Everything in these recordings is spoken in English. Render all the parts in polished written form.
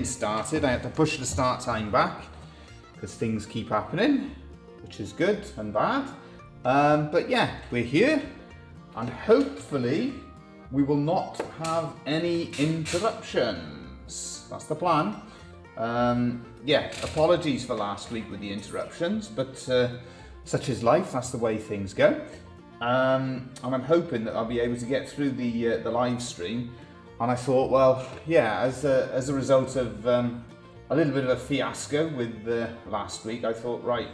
started. I had to push the start time back because things keep happening, which is good and bad. But yeah, we're here, and hopefully we will not have any interruptions. That's the plan. Yeah, apologies for last week with the interruptions, but such is life. That's the way things go. And I'm hoping that I'll be able to get through the live stream. And I thought, well, yeah, as a result of a little bit of a fiasco with last week, I thought, right,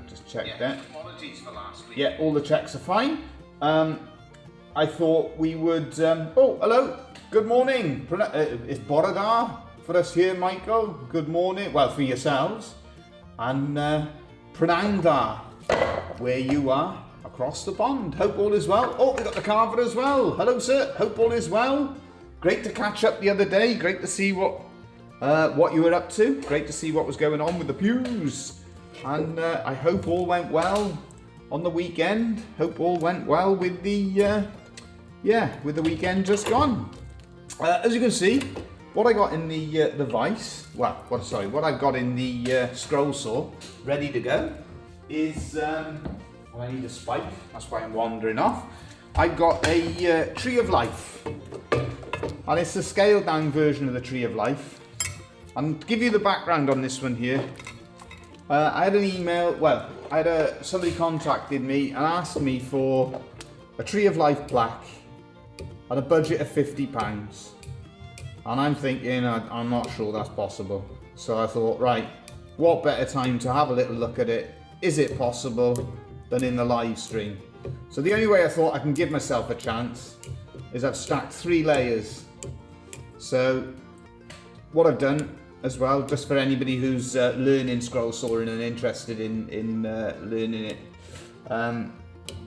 just check that. Apologies for last week. Yeah, all the checks are fine. I thought we would. Oh, hello. Good morning. It's Boradar for us here, Michael. Good morning. Well, for yourselves. And Prananda, where you are across the pond. Hope all is well. Oh, we got the carver as well. Hello, sir. Hope all is well. Great to catch up the other day. Great to see what you were up to. Great to see what was going on with the pews. And I hope all went well on the weekend. Hope all went well with the with the weekend just gone. As you can see, what I got in the vise, well, what I've got in the scroll saw ready to go is, well, I need a spike, that's why I'm wandering off. I've got a Tree of Life, and it's a scaled down version of the Tree of Life. And to give you the background on this one here, I had an email, well, somebody contacted me and asked me for a Tree of Life plaque at a budget of £50. And I'm thinking, I'm not sure that's possible. So I thought, right, what better time to have a little look at it? Is it possible? Than in the live stream. So the only way I thought I can give myself a chance is I've stacked 3 layers. So what I've done as well, just for anybody who's learning scroll sawing and interested in learning it,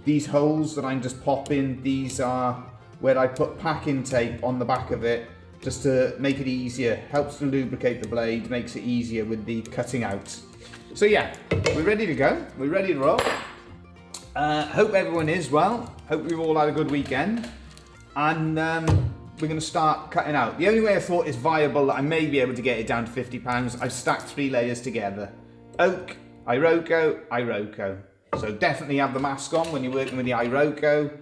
these holes that I'm just popping, these are where I put packing tape on the back of it just to make it easier. Helps to lubricate the blade, makes it easier with the cutting out. So yeah, we're ready to go. We're ready to roll. Hope everyone is well. Hope we've all had a good weekend. And we're going to start cutting out. The only way I thought is viable that I may be able to get it down to £50, I've stacked 3 layers together. Oak, Iroko. So definitely have the mask on when you're working with the Iroko.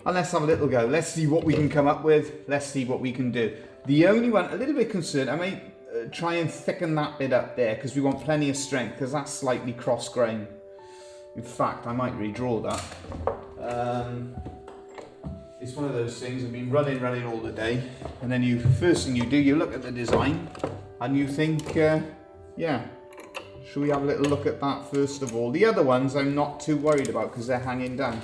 And let's have a little go. Let's see what we can come up with. Let's see what we can do. The only one, a little bit concerned, I may try and thicken that bit up there because we want plenty of strength because that's slightly cross grain. In fact, I might redraw that. It's one of those things, I've been running all the day, and then first thing you do, you look at the design and you think, yeah, should we have a little look at that first of all? The other ones I'm not too worried about because they're hanging down.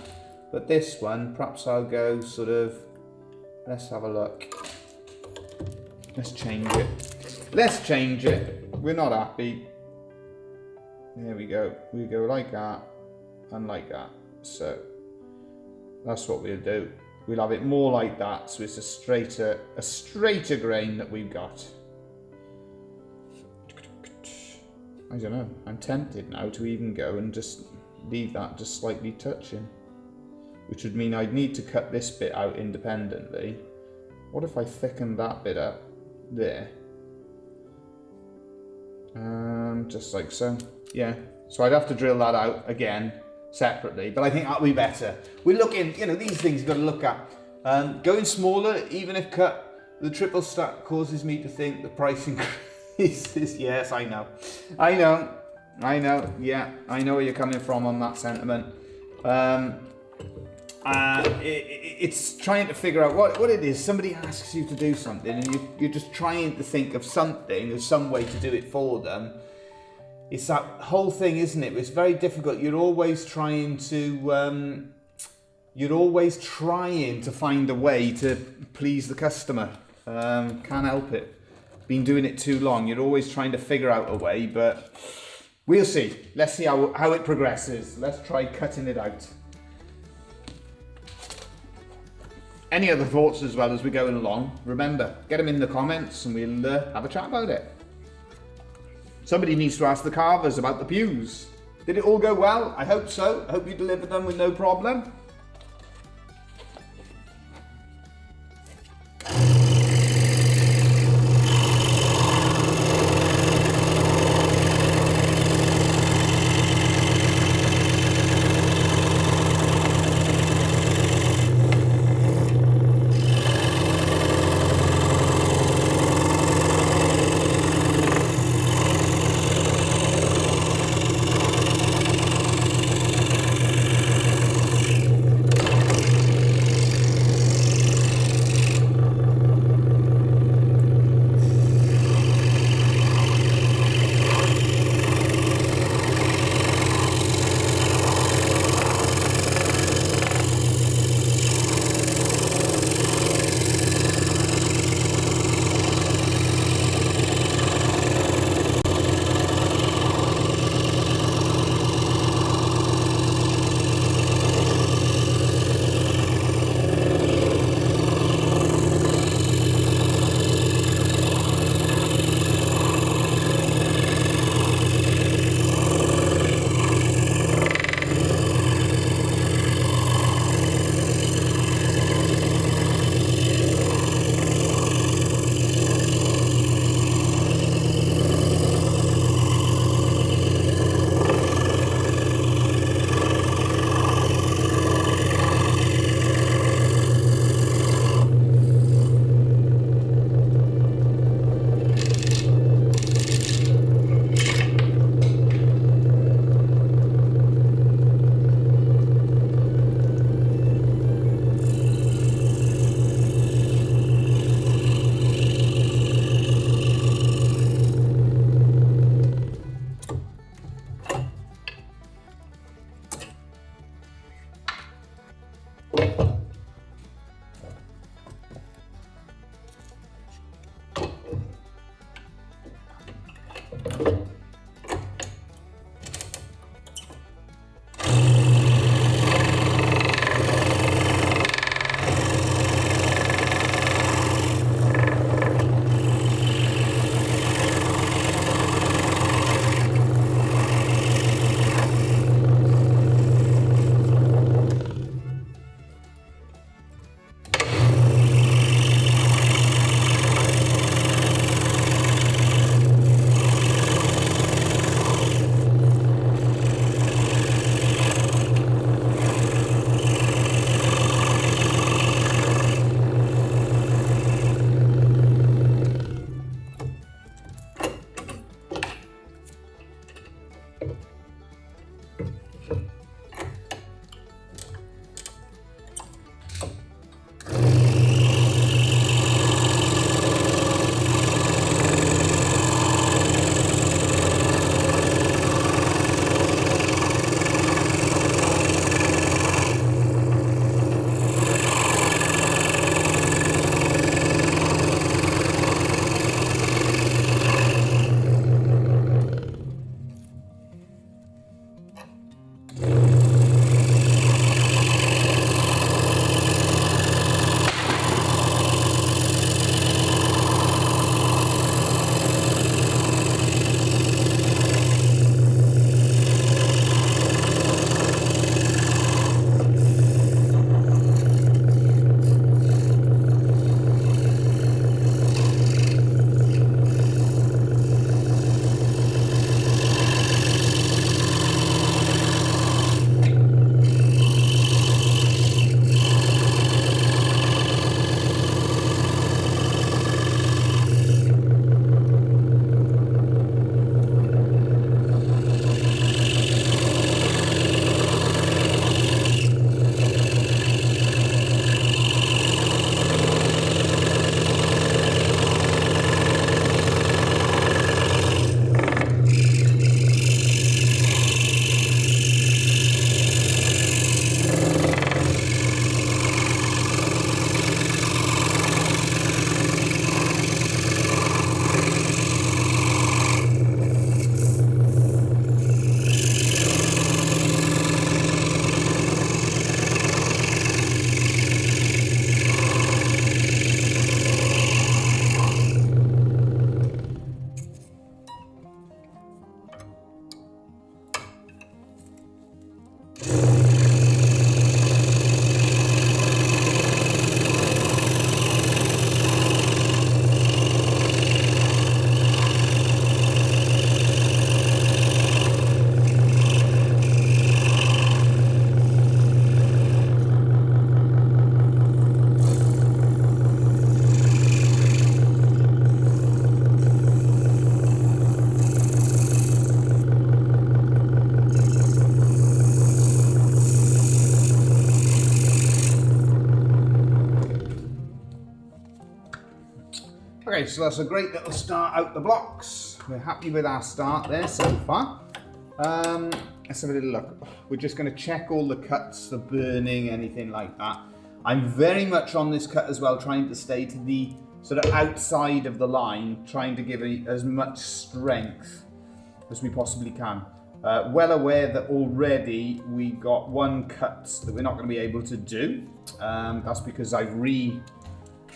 But this one, perhaps I'll go sort of, let's have a look. Let's change it. We're not happy. There we go. We go like that and like that. So that's what we'll do. We'll have it more like that, so it's a straighter grain that we've got. I don't know. I'm tempted now to even go and just leave that just slightly touching, which would mean I'd need to cut this bit out independently. What if I thicken that bit up there? Just like so. Yeah. So I'd have to drill that out again separately, but I think that'll be better. We're looking, these things you've got to look at. Going smaller, even if cut, the triple stack causes me to think the price increases. Yes, I know. Yeah, I know where you're coming from on that sentiment. It's trying to figure out what it is. Somebody asks you to do something and you're just trying to think of something, or some way to do it for them. It's that whole thing, isn't it? It's very difficult. You're always trying to find a way to please the customer. Can't help it. Been doing it too long. You're always trying to figure out a way, but we'll see. Let's see how it progresses. Let's try cutting it out. Any other thoughts as well as we're going along? Remember, get them in the comments and we'll have a chat about it. Somebody needs to ask the carvers about the pews. Did it all go well? I hope so. I hope you delivered them with no problem. so that's a great little start out the blocks. We're happy with our start there so far. Let's have a little look. We're just going to check all the cuts for burning, anything like that. I'm very much on this cut as well, trying to stay to the sort of outside of the line, trying to give it as much strength as we possibly can. Well aware that already we got one cut that we're not going to be able to do. That's because I've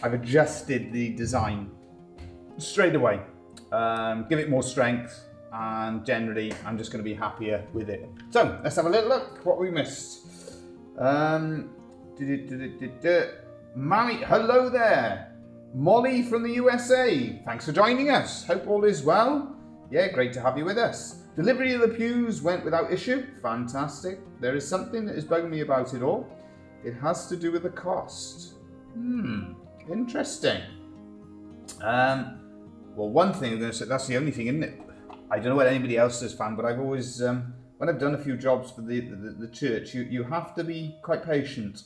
adjusted the design straight away. Give it more strength, and generally I'm just going to be happier with it. So let's have a little look what we missed. Mary, hello there. Molly from the USA, thanks for joining us. Hope all is well. Yeah, great to have you with us. Delivery of the pews went without issue. Fantastic. There is something that is bugging me about it all. It has to do with the cost. Interesting. Well, one thing I'm going to say, that's the only thing, isn't it? I don't know what anybody else has found, but I've always, when I've done a few jobs for the church, you have to be quite patient.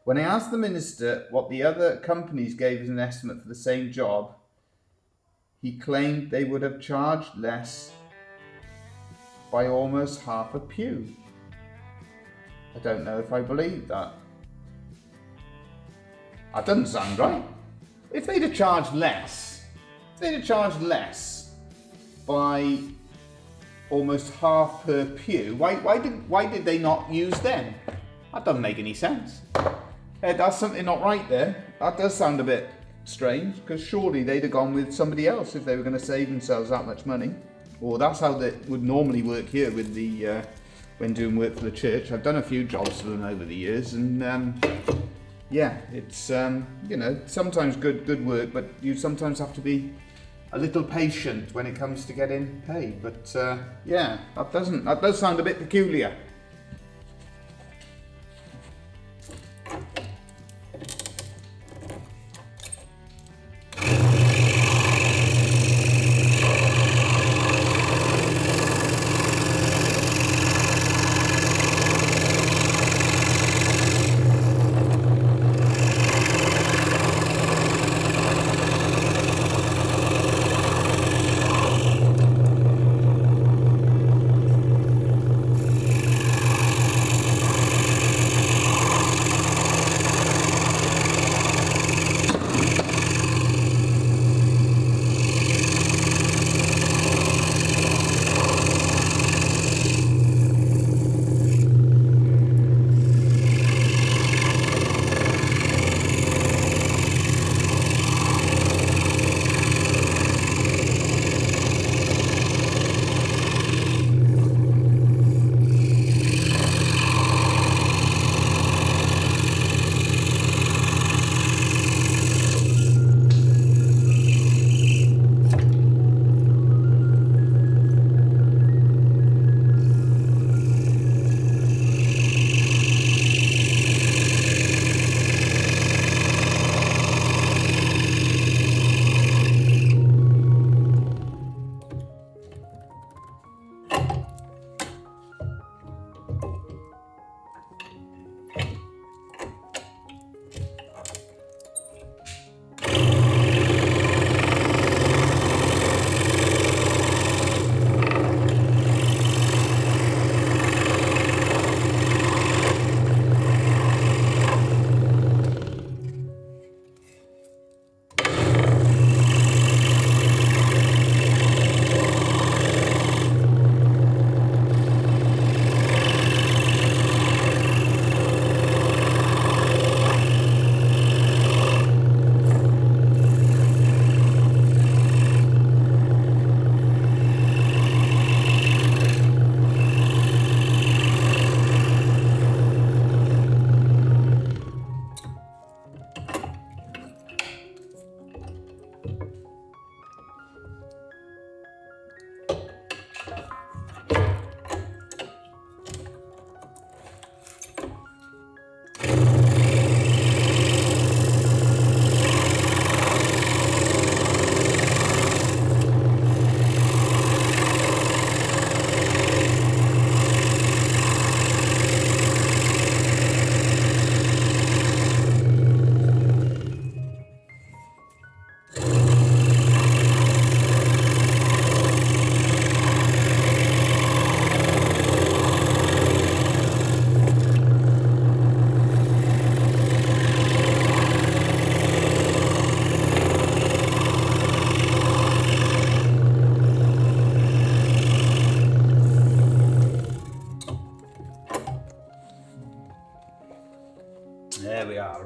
When I asked the minister what the other companies gave as an estimate for the same job, he claimed they would have charged less by almost half a pew. I don't know if I believe that. That doesn't sound right. If they'd have charged less, by almost half per pew, why did they not use them? That doesn't make any sense. That's something not right there. That does sound a bit strange, because surely they'd have gone with somebody else if they were going to save themselves that much money. Or that's how that would normally work here with the when doing work for the church. I've done a few jobs for them over the years, and yeah, it's you know, sometimes good work, but you sometimes have to be a little patient when it comes to getting paid. But yeah, that does sound a bit peculiar.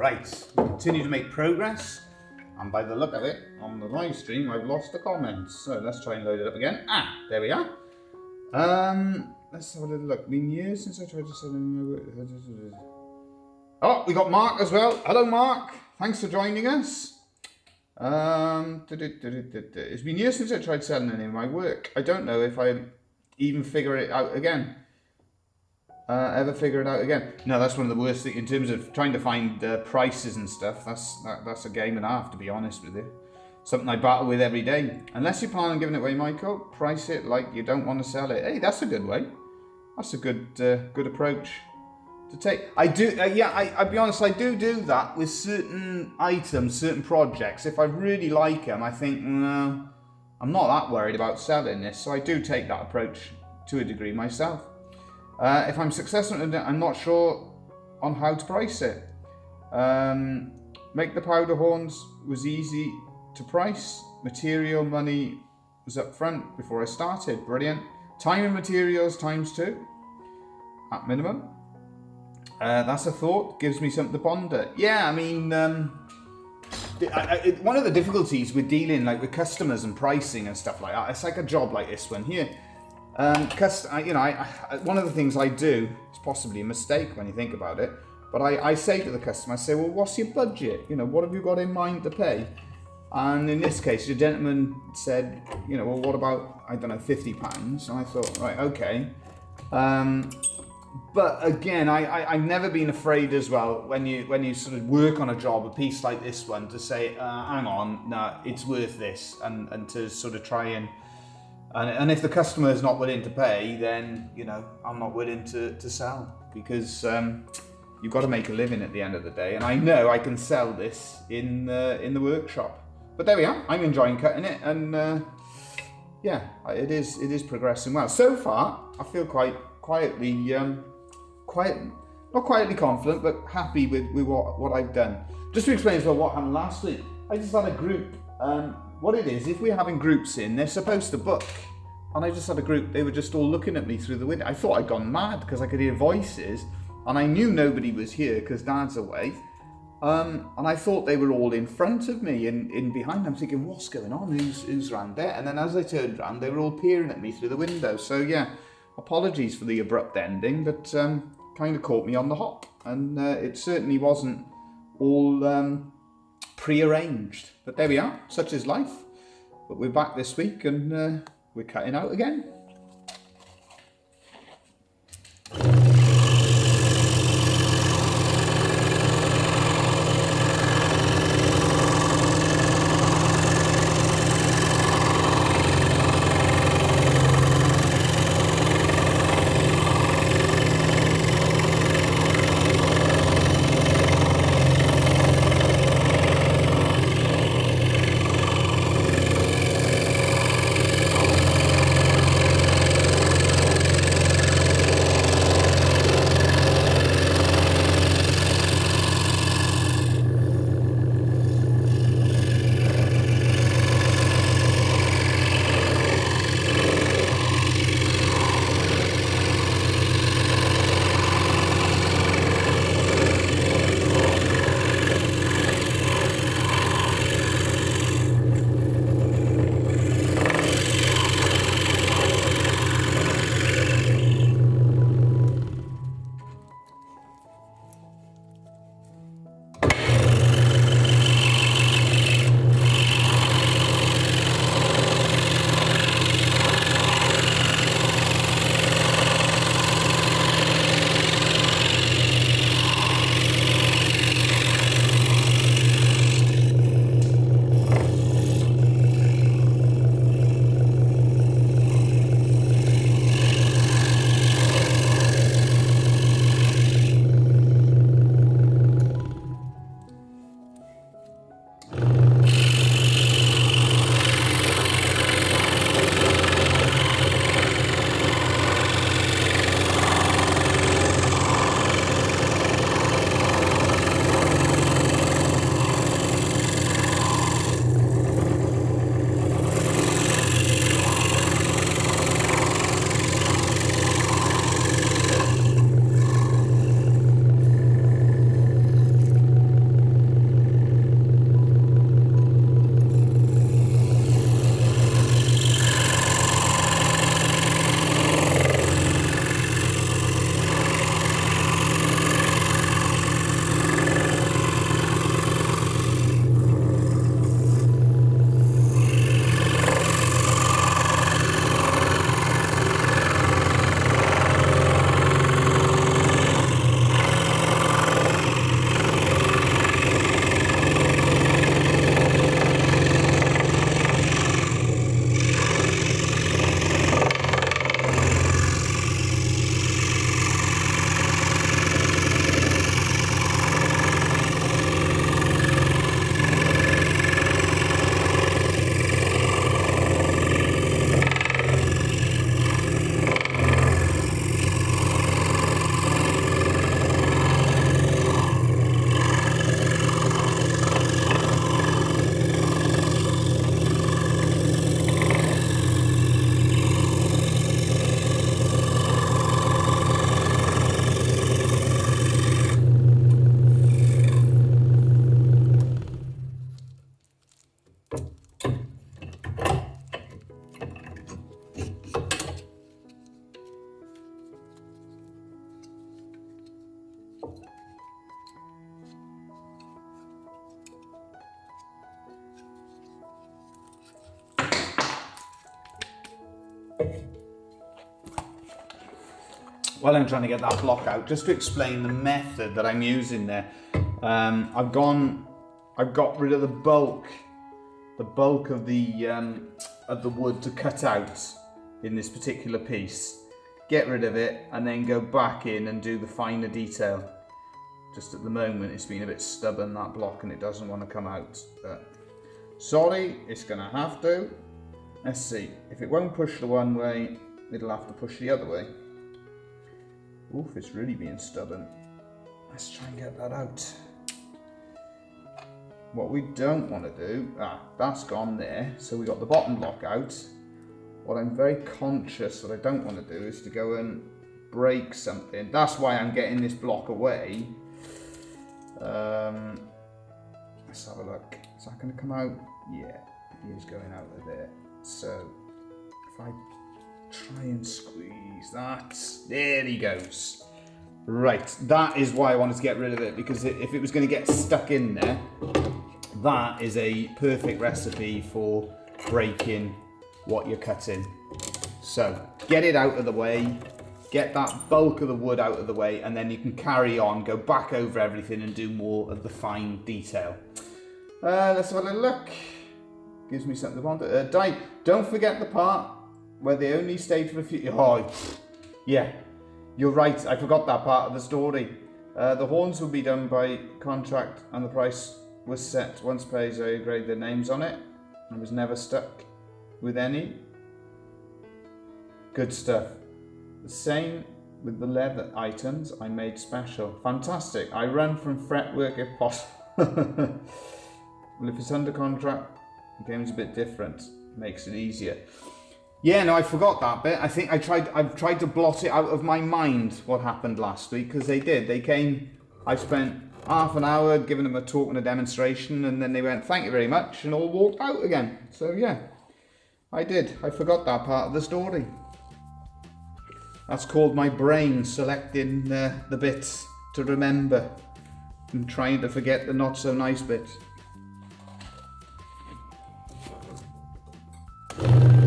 Right, we continue to make progress. And by the look of it, on the live stream, I've lost the comments. So let's try and load it up again. Ah, there we are. Let's have a little look. Been years since I tried to sell in. Oh, we got Mark as well. Hello, Mark. Thanks for joining us. It's been years since I tried selling any of my work. I don't know if I even figure it out again. Ever figure it out again? No, that's one of the worst things in terms of trying to find prices and stuff. That's a game and a half, to be honest with you. Something I battle with every day. Unless you plan on giving it away, Michael, price it like you don't want to sell it. Hey, that's a good way. That's a good good approach to take. I do, I'll be honest, I do that with certain items, certain projects. If I really like them, I think, no, I'm not that worried about selling this. So I do take that approach to a degree myself. If I'm successful in it, I'm not sure on how to price it. Make the powder horns was easy to price. Material money was up front before I started. Brilliant. Time and materials ×2 at minimum. That's a thought. Gives me something to ponder. Yeah, I mean, one of the difficulties with dealing like with customers and pricing and stuff like that, it's like a job like this one here. One of the things I do, it's possibly a mistake when you think about it, but I say to the customer, I say, well, what's your budget? You know, what have you got in mind to pay? And in this case, the gentleman said, you know, well, what about, I don't know, £50? And I thought, right, okay. But again, I've never been afraid as well when you sort of work on a job, a piece like this one, to say, hang on, no, it's worth this, and to sort of try and if the customer is not willing to pay, then, you know, I'm not willing to sell, because you've got to make a living at the end of the day. And I know I can sell this in the workshop. But there we are. I'm enjoying cutting it, and yeah, it is progressing well. So far, I feel quite quietly, not quietly confident, but happy with what I've done. Just to explain as well what happened last week, I just had a group. What it is, if we're having groups in, they're supposed to book. And I just had a group, they were just all looking at me through the window. I thought I'd gone mad because I could hear voices, and I knew nobody was here because Dad's away. And I thought they were all in front of me and in behind. I'm thinking, what's going on? Who's round there? And then as I turned around, they were all peering at me through the window. So yeah, apologies for the abrupt ending, but kind of caught me on the hop. And it certainly wasn't all pre-arranged. But there we are, such is life. But we're back this week, and we're cutting out again. While I'm trying to get that block out, just to explain the method that I'm using there, I've got rid of the bulk of the wood to cut out in this particular piece. Get rid of it and then go back in and do the finer detail. Just at the moment it's been a bit stubborn, that block, and it doesn't want to come out. But sorry, it's gonna have to. Let's see, if it won't push the one way, it'll have to push the other way. Oof, it's really being stubborn. Let's try and get that out. What we don't want to do, that's gone there, so we got the bottom block out. What I'm very conscious that I don't want to do is to go and break something. That's why I'm getting this block away. Let's have a look. Is that going to come out? Yeah, it is going out of there. So if I try and squeeze that, there he goes. Right, that is why I wanted to get rid of it, because if it was going to get stuck in there, that is a perfect recipe for breaking what you're cutting. So get it out of the way, get that bulk of the wood out of the way, and then you can carry on, go back over everything and do more of the fine detail. Let's have a little look. Gives me something to want. Don't forget the part where they only stayed for a few. Oh, yeah, you're right. I forgot that part of the story. The horns will be done by contract, and the price was set. Once paid, I engraved their names on it. I was never stuck with any. Good stuff. The same with the leather items I made special. Fantastic. I run from fretwork if possible. Well, if it's under contract, the game's a bit different. Makes it easier. Yeah, no, I forgot that bit. I think I've tried to blot it out of my mind what happened last week, because they did. They came, I spent half an hour giving them a talk and a demonstration, and then they went, thank you very much, and all walked out again. So yeah, I did. I forgot that part of the story. That's called my brain selecting the bits to remember and trying to forget the not so nice bits. Thank you.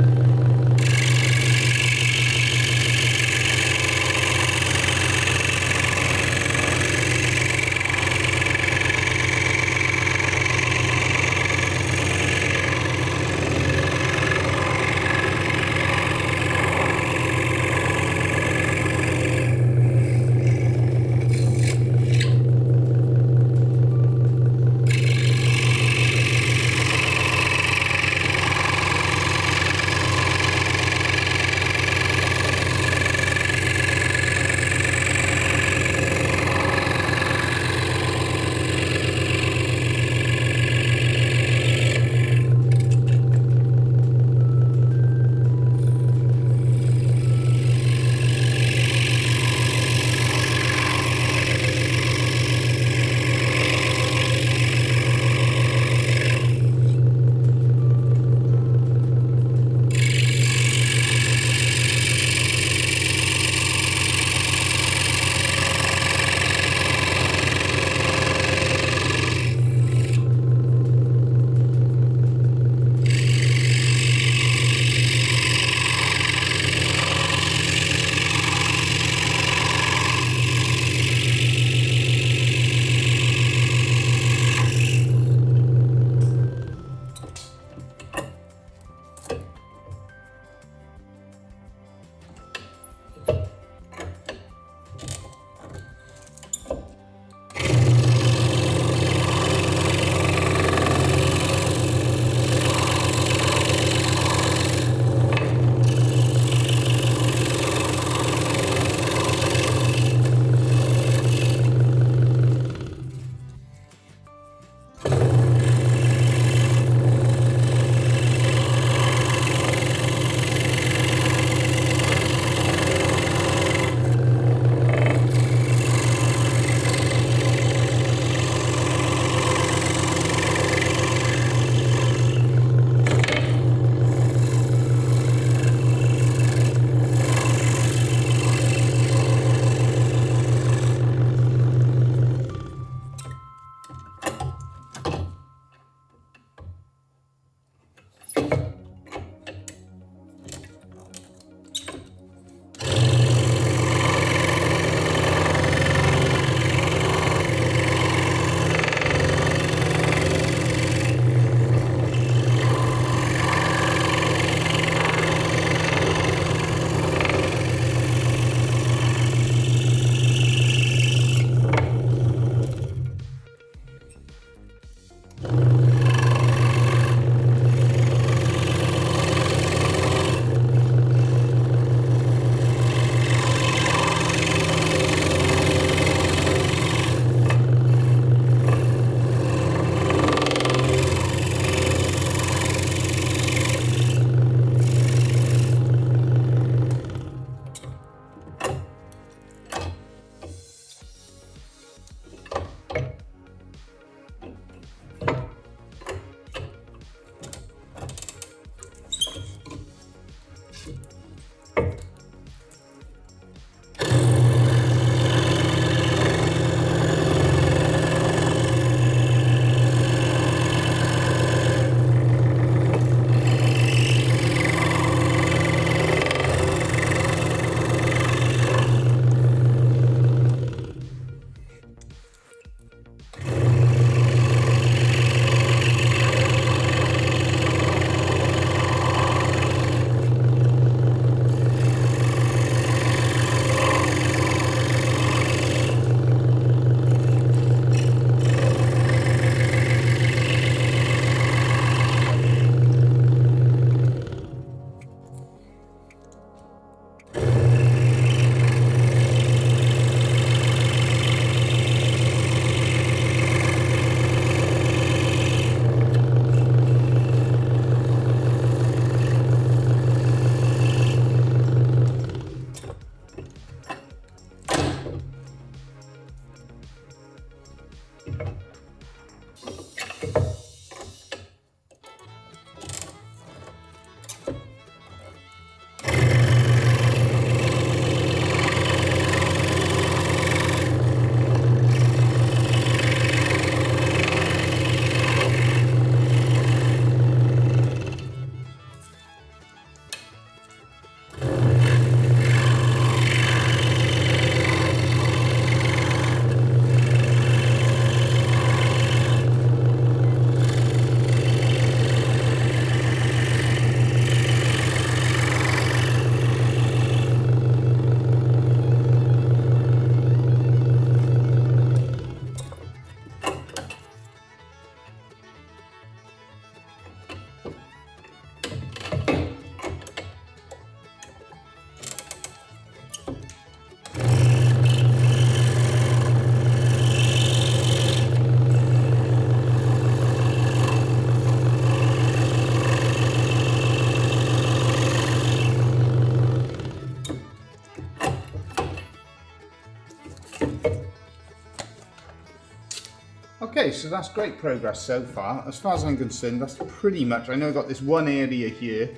Okay, so that's great progress so far. As far as I'm concerned, that's pretty much, I know I've got this one area here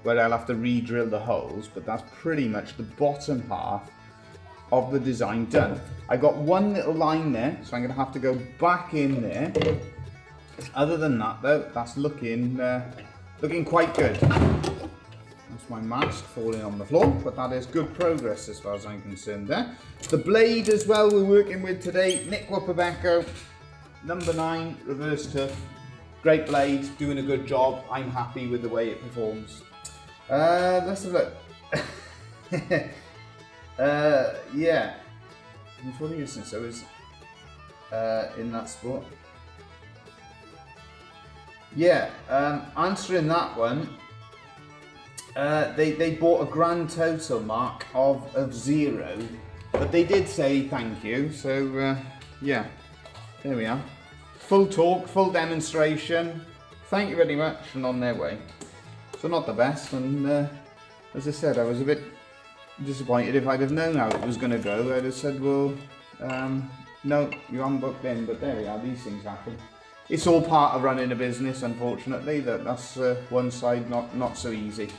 where I'll have to re-drill the holes, but that's pretty much the bottom half of the design done. I got one little line there, so I'm going to have to go back in there. Other than that though, that's looking quite good. That's my mask falling on the floor, but that is good progress as far as I'm concerned there. The blade as well we're working with today, Nick Wupperbecker, number 9, reverse tuff. Great blade, doing a good job. I'm happy with the way it performs. Let's have a look. Yeah. Before the instance, I was in that spot. Yeah, answering that one, they bought a grand total mark of 0, but they did say thank you, so yeah, there we are. Full talk, full demonstration, thank you very much, and on their way. So not the best, and as I said, I was a bit disappointed. If I'd have known how it was going to go, I'd have said, well, no, you haven't booked in, but there we are, these things happen. It's all part of running a business, unfortunately. That's one side not so easy.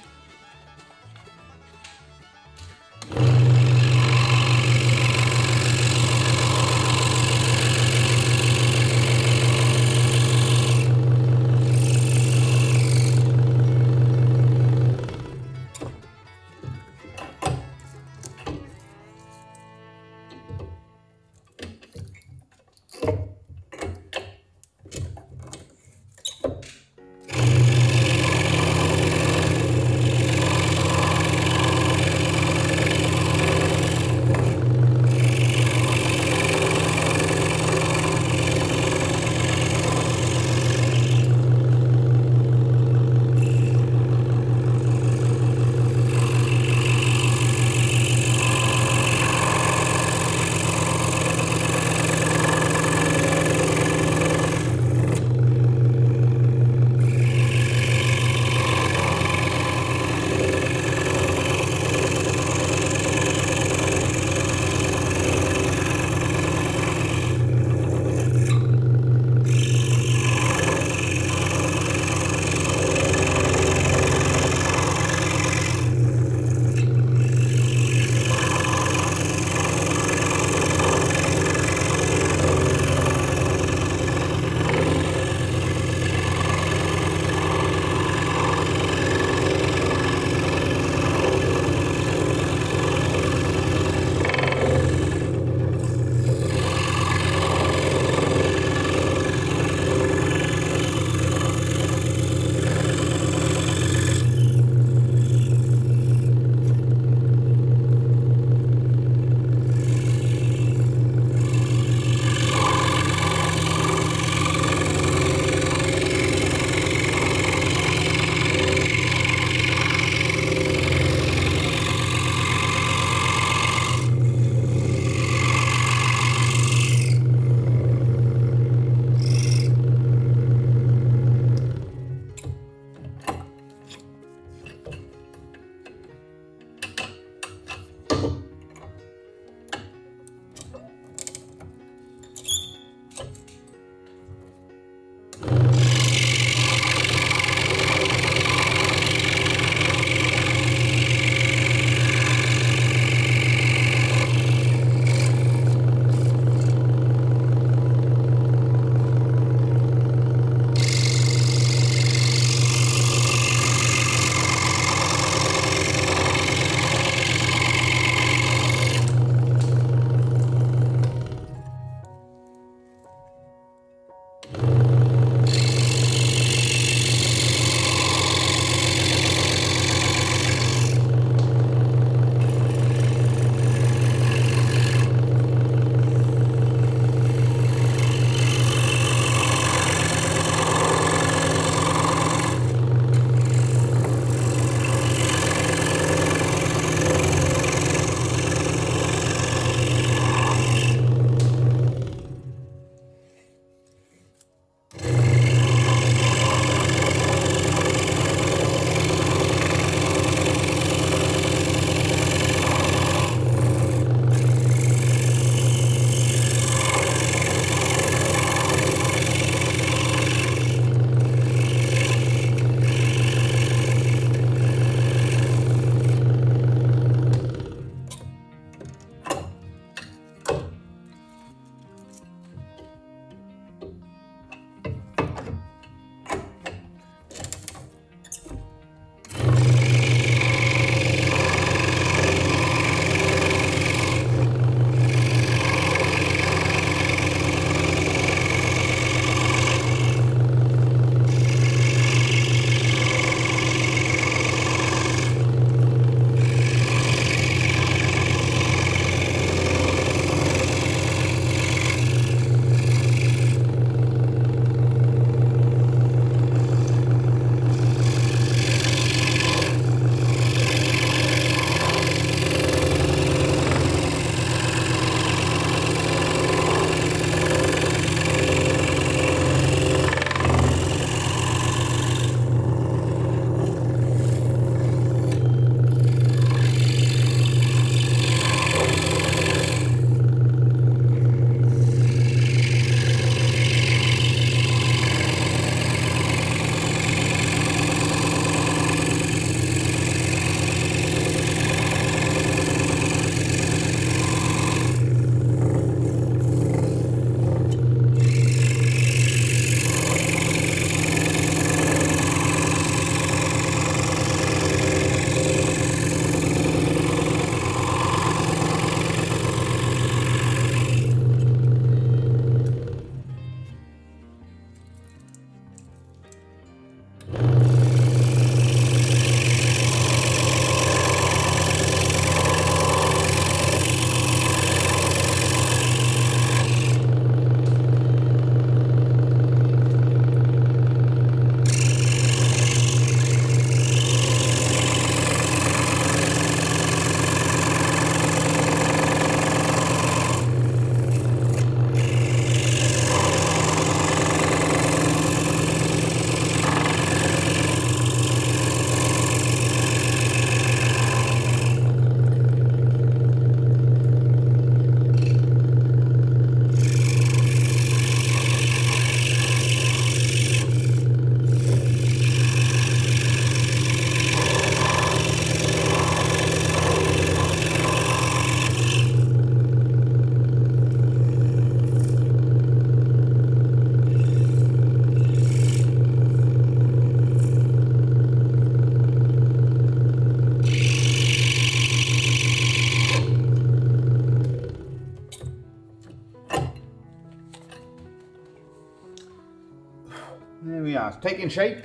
That's taking shape.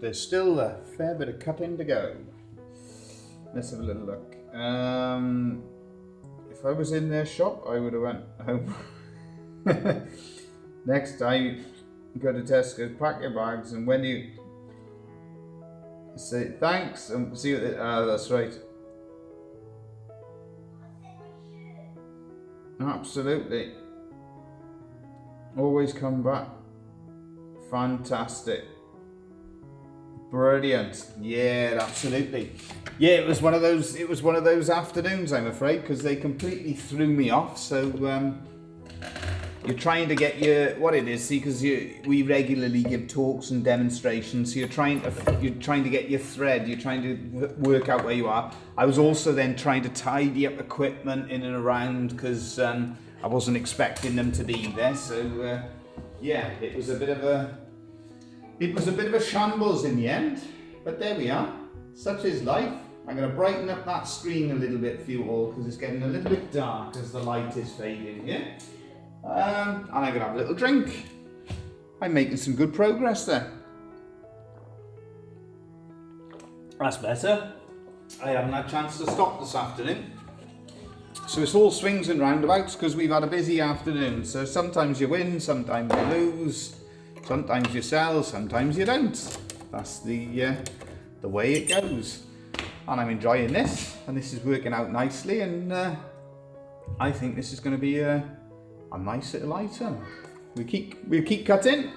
There's still a fair bit of cutting to go. Let's have a little look. If I was in their shop, I would have went home. Next time, go to Tesco, pack your bags, and when you say thanks and see what they, that's right. Absolutely. Always come back. Fantastic. Brilliant. Yeah, absolutely. Yeah, it was one of those afternoons, I'm afraid, because they completely threw me off. So you're trying to get your, what it is, see, because we regularly give talks and demonstrations, so you're trying to get your thread, you're trying to work out where you are. I was also then trying to tidy up equipment in and around, because I wasn't expecting them to be there. So yeah, it was a bit of a shambles in the end, but there we are. Such is life. I'm going to brighten up that screen a little bit for you all, because it's getting a little bit dark as the light is fading here. And I'm going to have a little drink. I'm making some good progress there. That's better. I haven't had a chance to stop this afternoon. So it's all swings and roundabouts, because we've had a busy afternoon. So sometimes you win, sometimes you lose, sometimes you sell, sometimes you don't. That's the way it goes. And I'm enjoying this, and this is working out nicely, and I think this is going to be a nice little item. We keep cutting.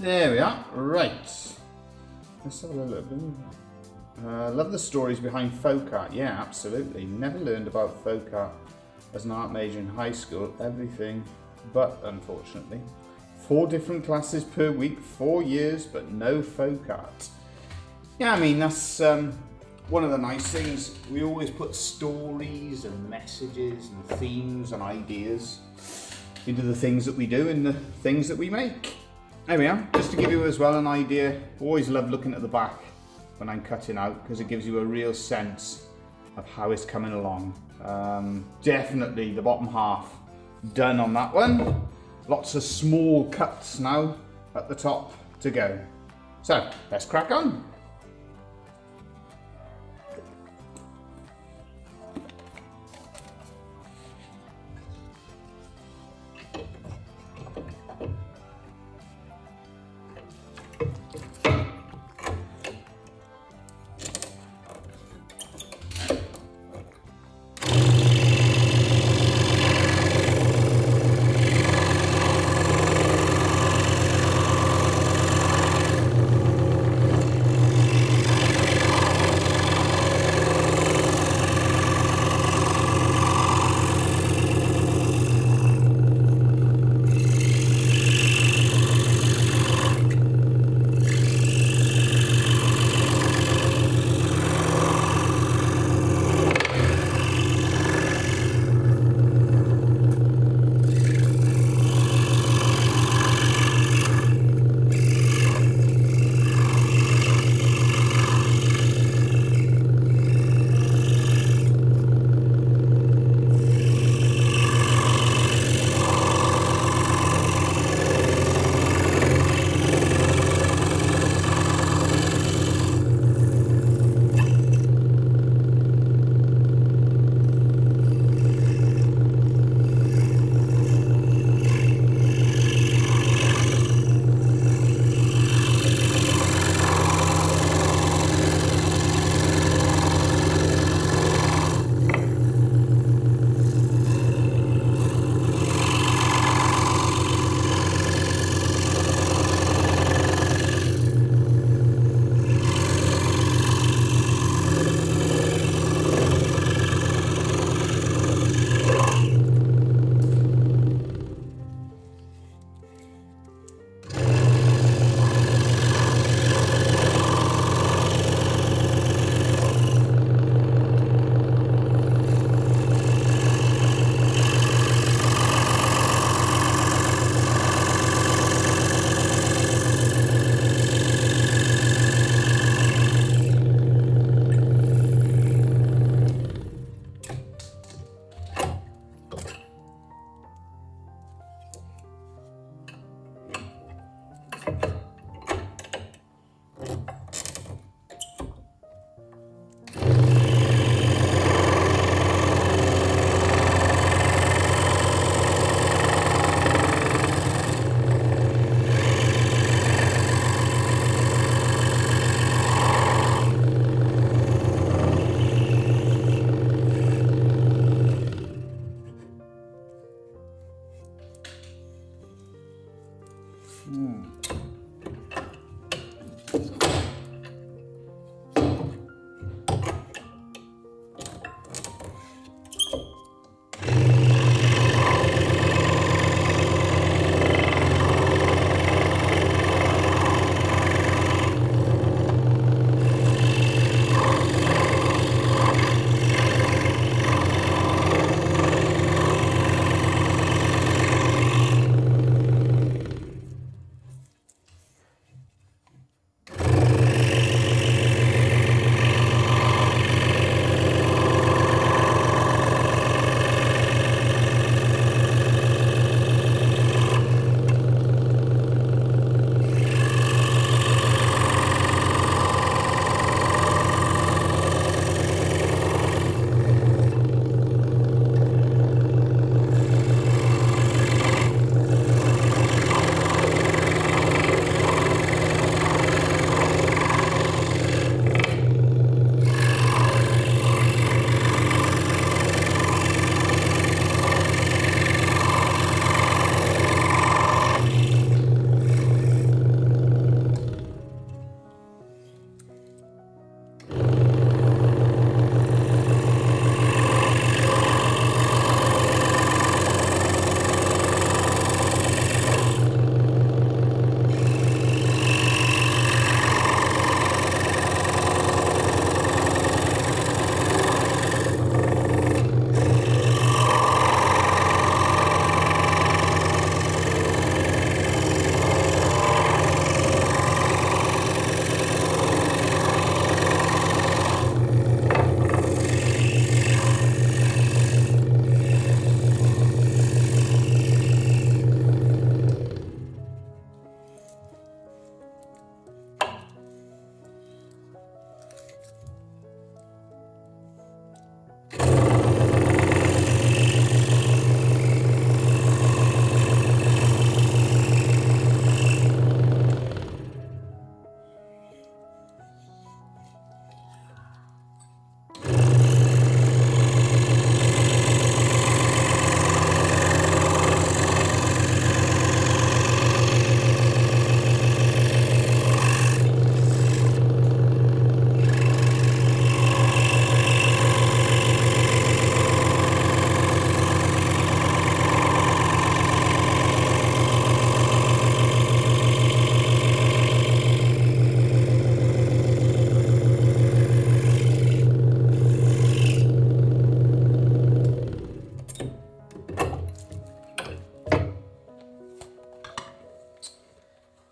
There we are. Right. Let's have a little bit. Love the stories behind folk art. Yeah, absolutely. Never learned about folk art as an art major in high school. Everything but, unfortunately. 4 different classes per week, 4 years, but no folk art. Yeah, I mean, that's one of the nice things. We always put stories and messages and themes and ideas into the things that we do and the things that we make. There we are. Just to give you as well an idea, always love looking at the back when I'm cutting out because it gives you a real sense of how it's coming along. Definitely the bottom half done on that one. Lots of small cuts now at the top to go. So let's crack on.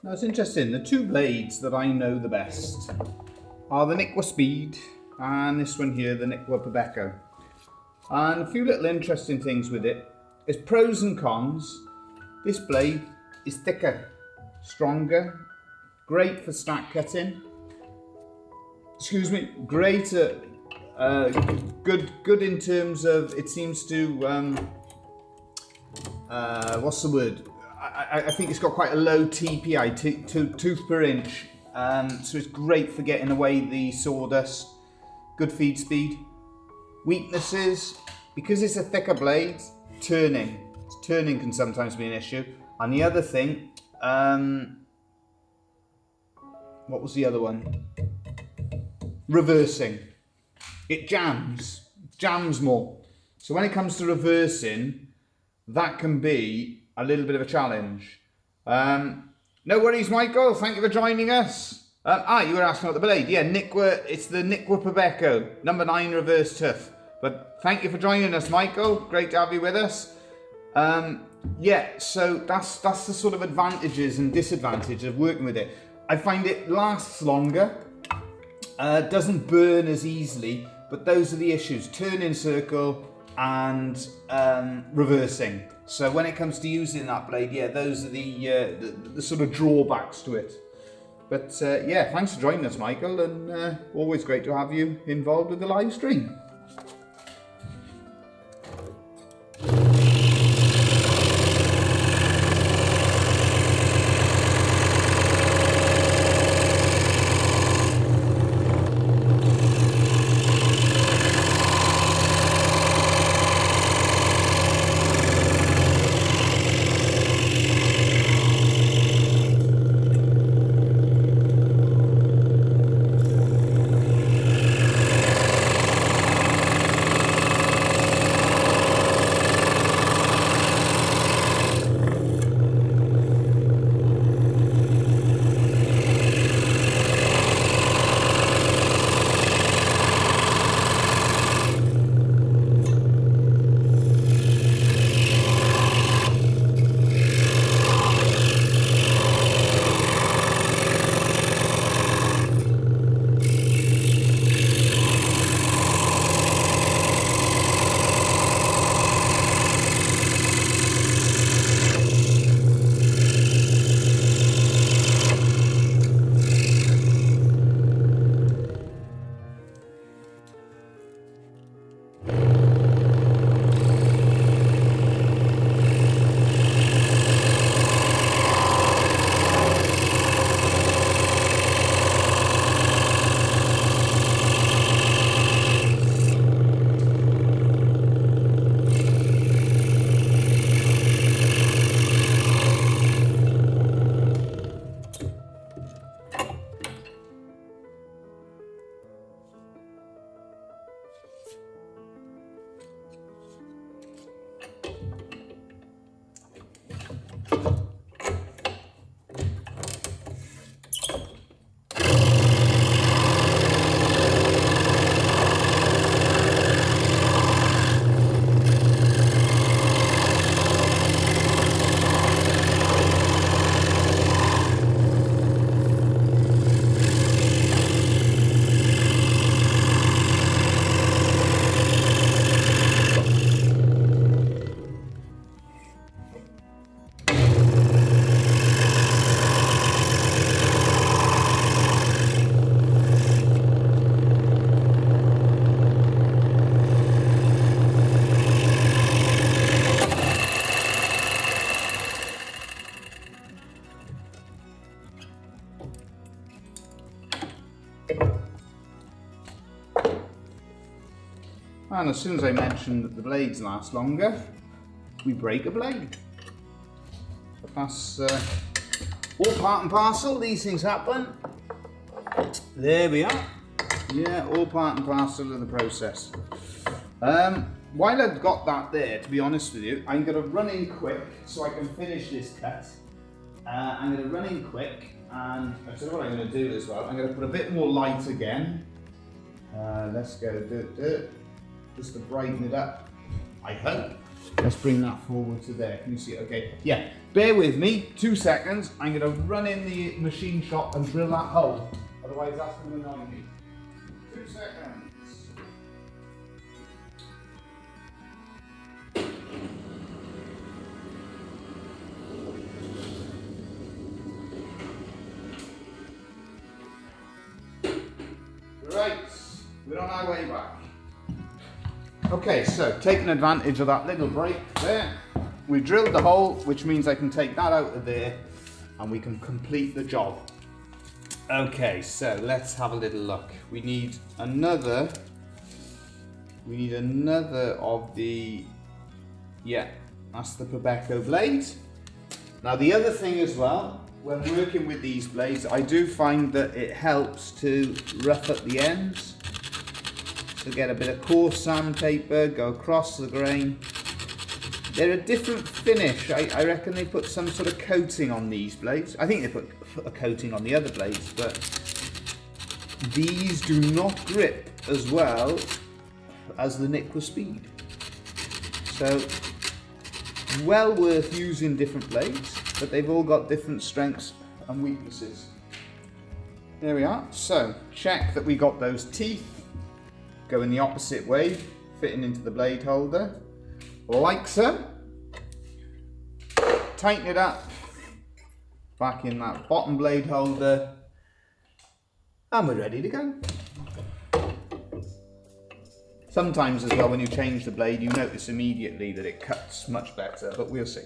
Now it's interesting, the two blades that I know the best are the Nikwa Speed and this one here, the Nikwa Pebeko. And a few little interesting things with it. There's pros and cons. This blade is thicker, stronger, great for stack cutting. Excuse me, great good in terms of, it seems to, what's the word? I think it's got quite a low TPI, tooth per inch, so it's great for getting away the sawdust. Good feed speed. Weaknesses, because it's a thicker blade, turning can sometimes be an issue. And the other thing, what was the other one? Reversing. It jams more. So when it comes to reversing, that can be a little bit of a challenge. No worries, Michael. Thank you for joining us. You were asking about the blade. Yeah, Nikwa. It's the Nikwa Pebeko, number 9 reverse tooth. But thank you for joining us, Michael. Great to have you with us. Yeah, so that's the sort of advantages and disadvantages of working with it. I find it lasts longer, doesn't burn as easily, but those are the issues: turning circle and reversing. So when it comes to using that blade, yeah, those are the sort of drawbacks to it. But yeah, thanks for joining us, Michael, and always great to have you involved with the live stream. And as soon as I mentioned that the blades last longer, we break a blade. But that's all part and parcel. These things happen. There we are. Yeah, all part and parcel of the process. While I've got that there, to be honest with you, I'm going to run in quick so I can finish this cut. I'm going to run in quick, and I'll tell you what I'm going to do as well. I'm going to put a bit more light again. Let's go just to brighten it up, I hope. Let's bring that forward to there. Can you see it? Okay. Yeah, bear with me, 2 seconds. I'm going to run in the machine shop and drill that hole. Otherwise that's going to annoy me. 2 seconds. Right, we're on our way back. Okay, so taking advantage of that little break there, we drilled the hole, which means I can take that out of there and we can complete the job. Okay, so let's have a little look. We need another of the, yeah, that's the Pebeco blade. Now the other thing as well, when working with these blades, I do find that it helps to rough up the ends. So get a bit of coarse sandpaper, go across the grain. They're a different finish. I reckon they put some sort of coating on these blades. I think they put a coating on the other blades, but these do not grip as well as the Nikwa Speed. So well worth using different blades, but they've all got different strengths and weaknesses. There we are. So check that we got those teeth going the opposite way, fitting into the blade holder, like so. Tighten it up, back in that bottom blade holder, and we're ready to go. Sometimes as well, when you change the blade, you notice immediately that it cuts much better, but we'll see.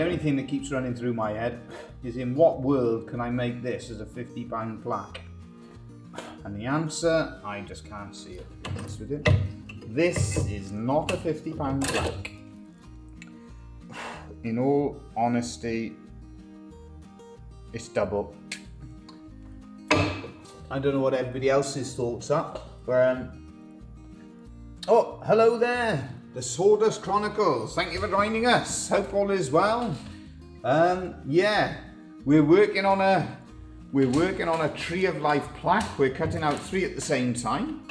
the only thing that keeps running through my head is, in what world can I make this as a £50 plaque? And the answer, I just can't see it, to be honest with you. This is not a £50 plaque. In all honesty, it's double. I don't know what everybody else's thoughts are, but oh, hello there, the Sawdust Chronicles. Thank you for joining us. Hope all is well. Yeah, we're working on a Tree of Life plaque. We're cutting out 3 at the same time.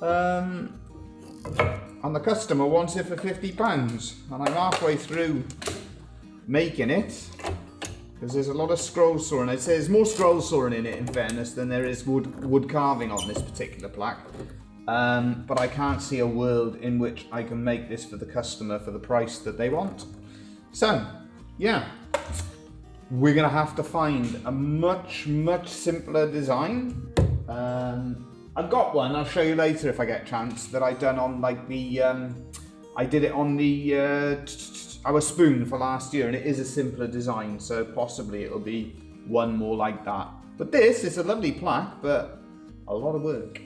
And the customer wants it for £50, and I'm halfway through making it because there's a lot of scroll sawing. It says more scroll sawing in it, in fairness, than there is wood carving on this particular plaque. But I can't see a world in which I can make this for the customer for the price that they want. So, yeah, we're gonna have to find a much simpler design. I've got one, I'll show you later if I get a chance, that I done on like the, I did it on the our spoon for last year, and it is a simpler design, so possibly it'll be one more like that. But this is a lovely plaque, but a lot of work.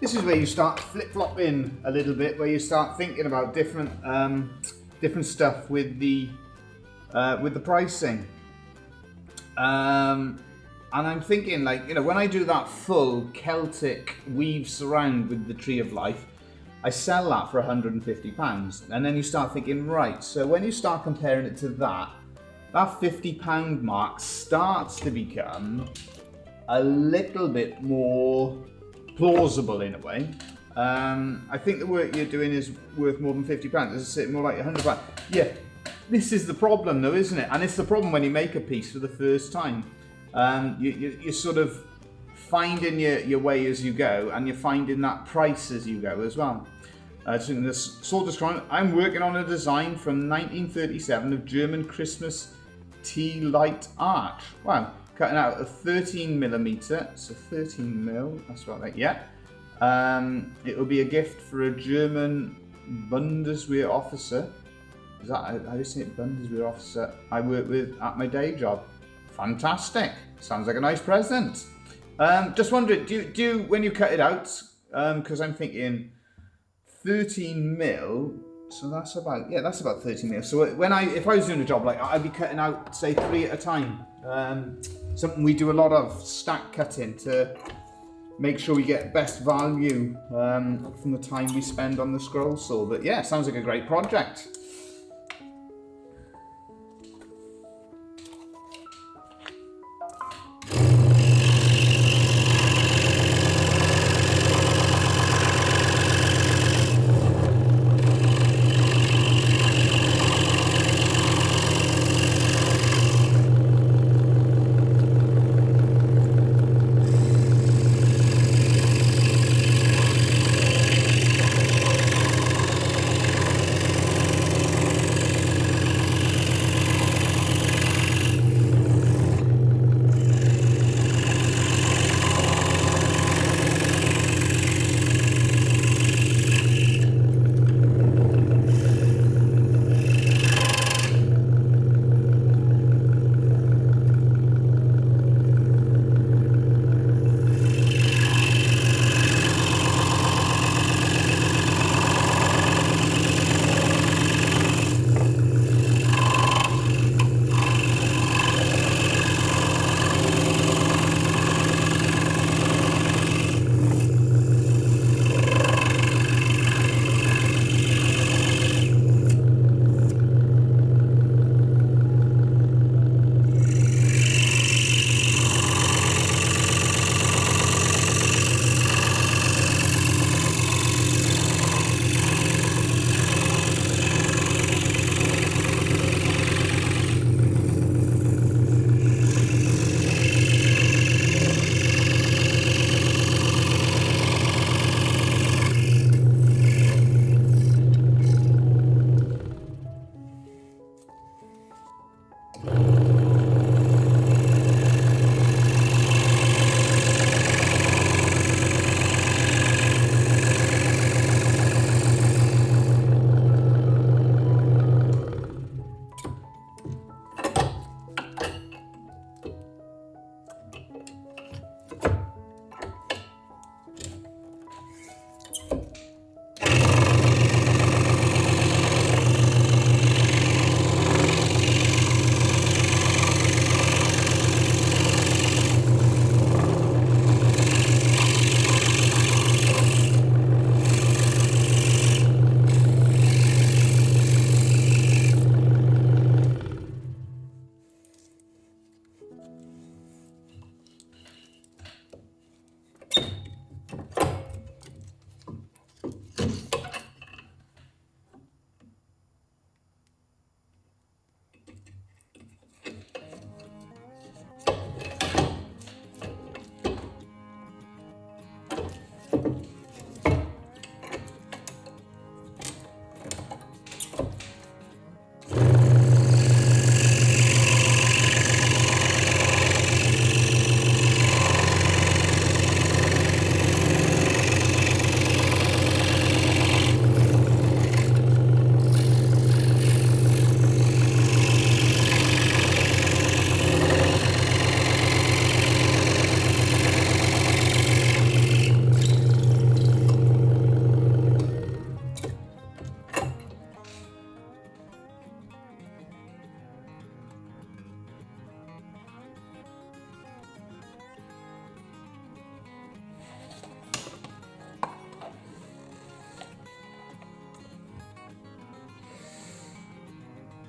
this is where you start flip-flopping a little bit, where you start thinking about different different stuff with the pricing. And I'm thinking, like, you know, when I do that full Celtic weave surround with the Tree of Life, I sell that for £150. And then you start thinking, right, so when you start comparing it to that £50 mark starts to become a little bit more plausible in a way. I think the work you're doing is worth more than £50. Is it more like £100? Yeah, this is the problem though, isn't it? And it's the problem when you make a piece for the first time. You're sort of finding your way as you go, and you're finding that price as you go as well. So in this Sword Describe, I'm working on a design from 1937 of German Christmas tea light arch. Wow, cutting out a 13mm, so 13mm, that's about that, yeah. It will be a gift for a German Bundeswehr officer. Is that, how do you say it, Bundeswehr officer I work with at my day job. Fantastic, sounds like a nice present. Just wondering, do you when you cut it out, because I'm thinking 13mm, so that's about, yeah, that's about 13mm. So if I was doing a job like that, I'd be cutting out, say, 3 at a time. Something we do a lot of, stack cutting, to make sure we get best value from the time we spend on the scroll saw. But yeah, sounds like a great project.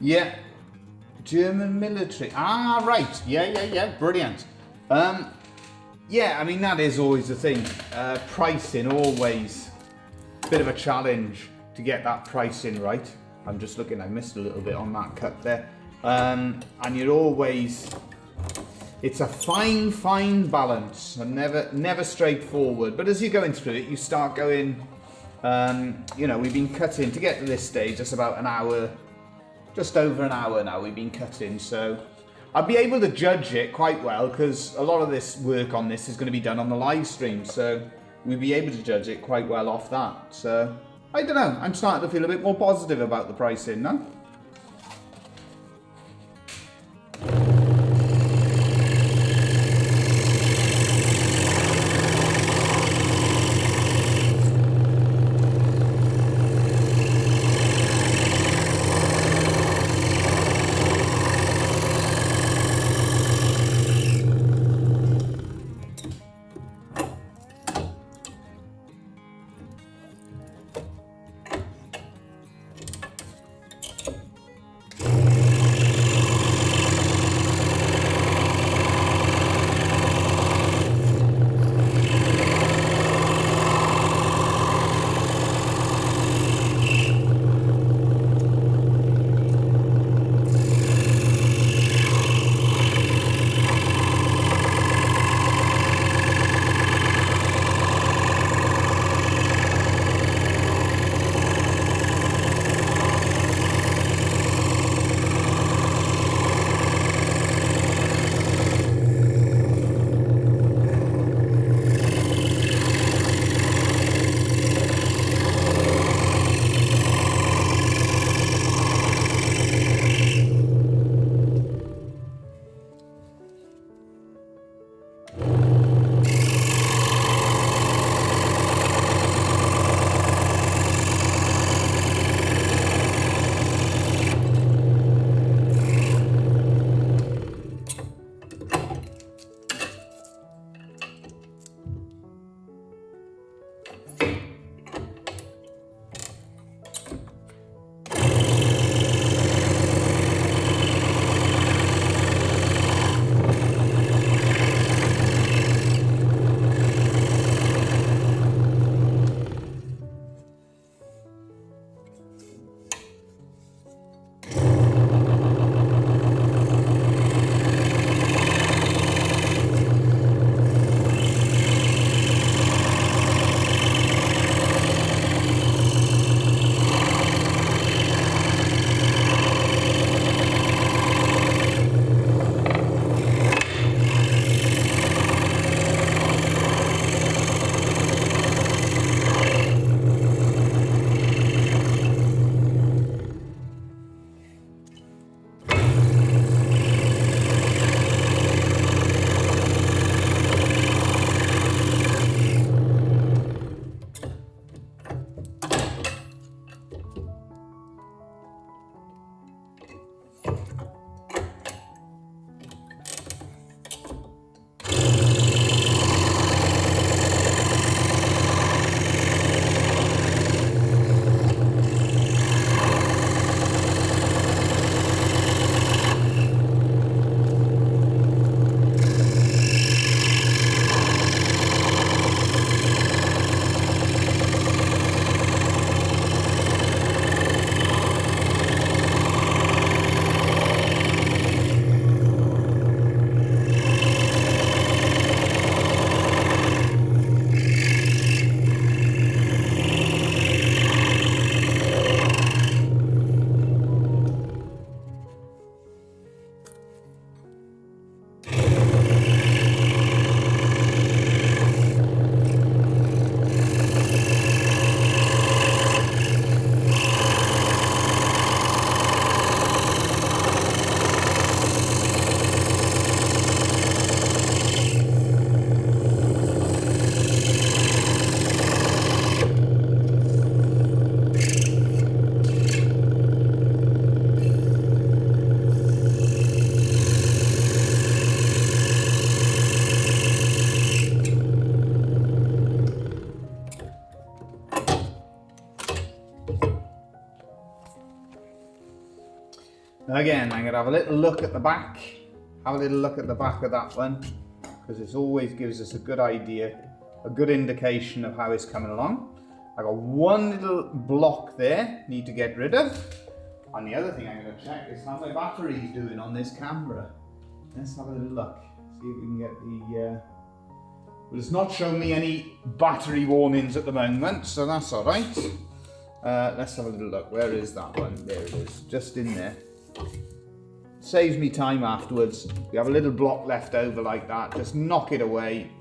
Yeah. German military. Ah, right. Yeah. Brilliant. Yeah, I mean, that is always the thing. Pricing, always a bit of a challenge to get that pricing right. I'm just looking, I missed a little bit on that cut there. And you're always, it's a fine balance and never straightforward. But as you're going through it, you start going, you know, we've been cutting to get to this stage, just about an hour, just over an hour now we've been cutting. So I'll be able to judge it quite well because a lot of this work on this is going to be done on the live stream. So we'll be able to judge it quite well off that. So I don't know, I'm starting to feel a bit more positive about the pricing now. Again, I'm going to have a little look at the back. Have a little look at the back of that one, because this always gives us a good idea, a good indication of how it's coming along. I got one little block there, need to get rid of. And the other thing I'm going to check is how my battery's doing on this camera. Let's have a little look, see if we can get the... Well, it's not showing me any battery warnings at the moment, so that's all right. Let's have a little look. Where is that one? There it is, just in there. Saves me time afterwards. We have a little block left over like that. Just knock it away.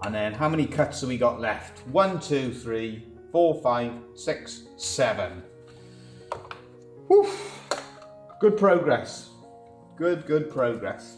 And then how many cuts have we got left? 1, 2, 3, 4, 5, 6, 7. Whew. Good progress. Good progress.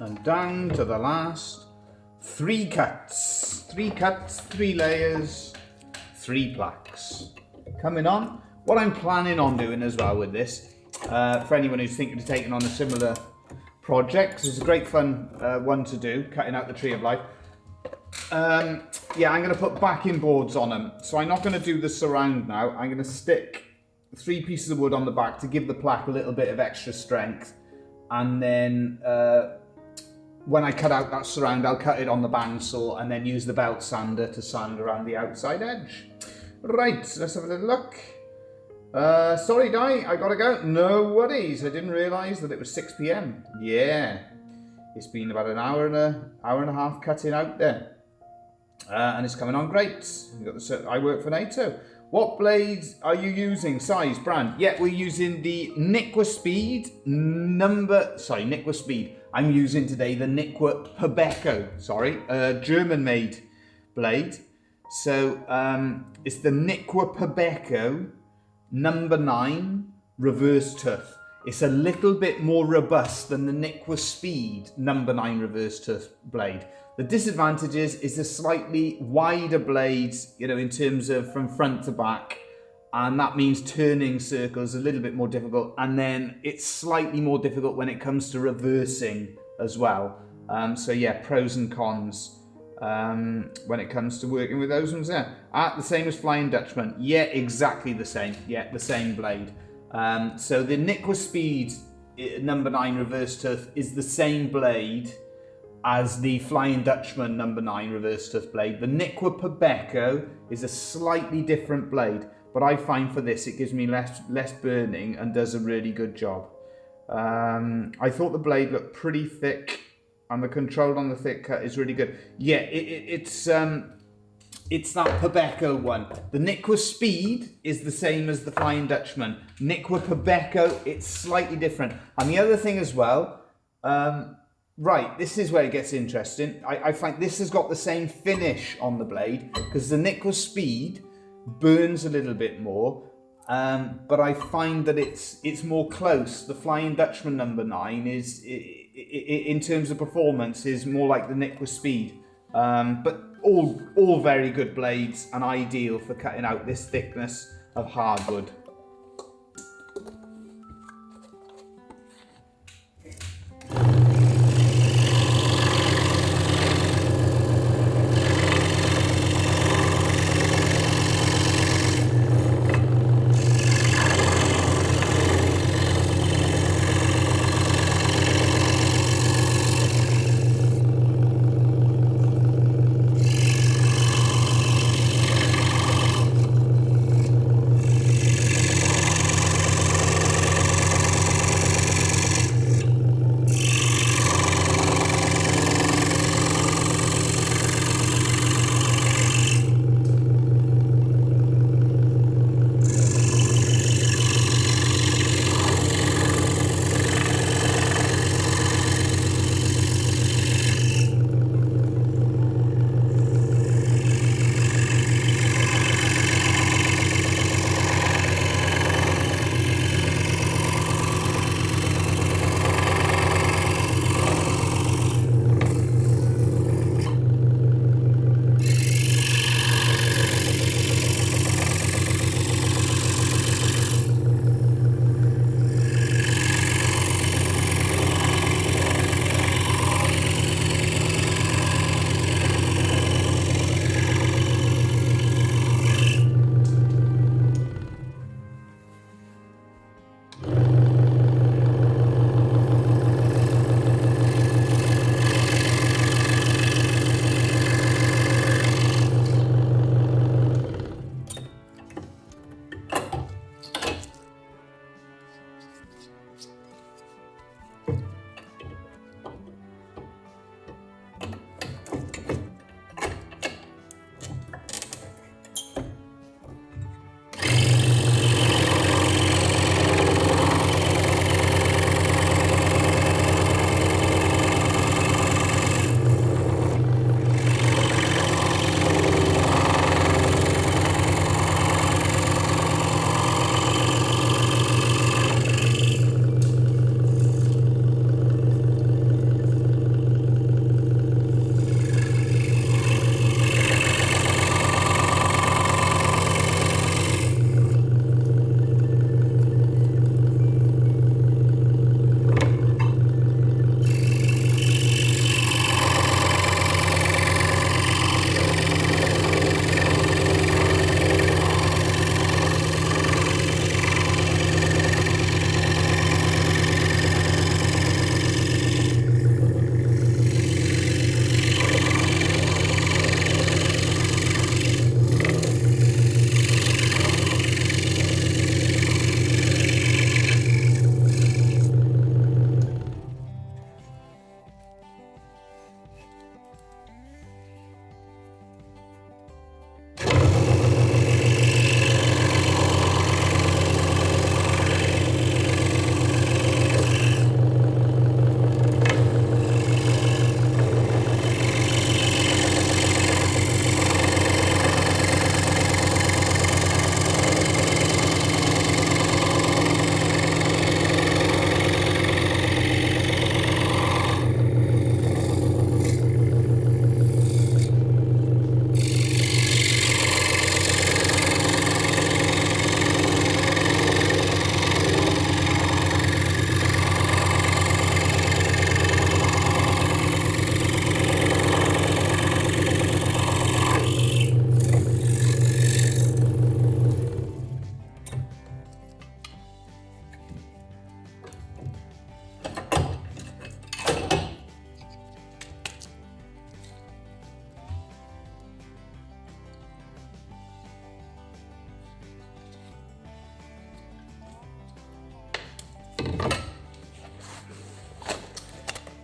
And down to the last 3 cuts. 3 cuts, 3 layers, 3 plaques. Coming on. What I'm planning on doing as well with this, for anyone who's thinking of taking on a similar project, 'cause it's a great fun one to do, cutting out the Tree of Life. Yeah, I'm going to put backing boards on them. So I'm not going to do the surround now. I'm going to stick 3 pieces of wood on the back to give the plaque a little bit of extra strength. And then when I cut out that surround, I'll cut it on the bandsaw and then use the belt sander to sand around the outside edge. Right, let's have a little look. Sorry, Di, I gotta go. No worries, I didn't realise that it was 6 PM. Yeah, it's been about an hour and a half cutting out there. And it's coming on great. I work for NATO. What blades are you using? Size, brand? Yeah, we're using the Nikwa Speed Nikwa Speed. I'm using today the Nikwa Pebeco, German-made blade. So it's the Nikwa Pebeco number 9 reverse tooth. It's a little bit more robust than the Nikwa Speed number 9 reverse tooth blade. The disadvantage is a slightly wider blade, you know, in terms of from front to back, and that means turning circles a little bit more difficult, and then it's slightly more difficult when it comes to reversing as well. So yeah, pros and cons when it comes to working with those ones there. The same as Flying Dutchman. Yeah, exactly the same. Yeah, the same blade. So the Nikwa Speed number 9 reverse tooth is the same blade as the Flying Dutchman number 9 reverse tooth blade. The Nikwa Pebeco is a slightly different blade, but I find for this it gives me less burning and does a really good job. I thought the blade looked pretty thick, and the control on the thick cut is really good. Yeah, it's that Pebeco one. The Nikwa Speed is the same as the Flying Dutchman. Nikwa Pebeco, it's slightly different. And the other thing as well, right, this is where it gets interesting. I find this has got the same finish on the blade, because the Nikwa Speed burns a little bit more, but I find that it's more close. The Flying Dutchman number 9 is, in terms of performance, is more like the Nikwa Speed. But all very good blades and ideal for cutting out this thickness of hardwood.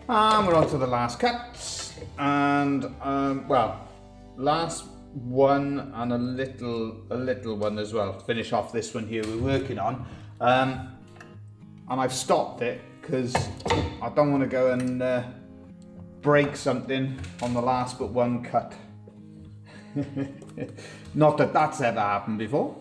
And we're on to the last cut, and well, last one and a little one as well to finish off this one here we're working on. And I've stopped it because I don't want to go and break something on the last but one cut. Not that that's ever happened before.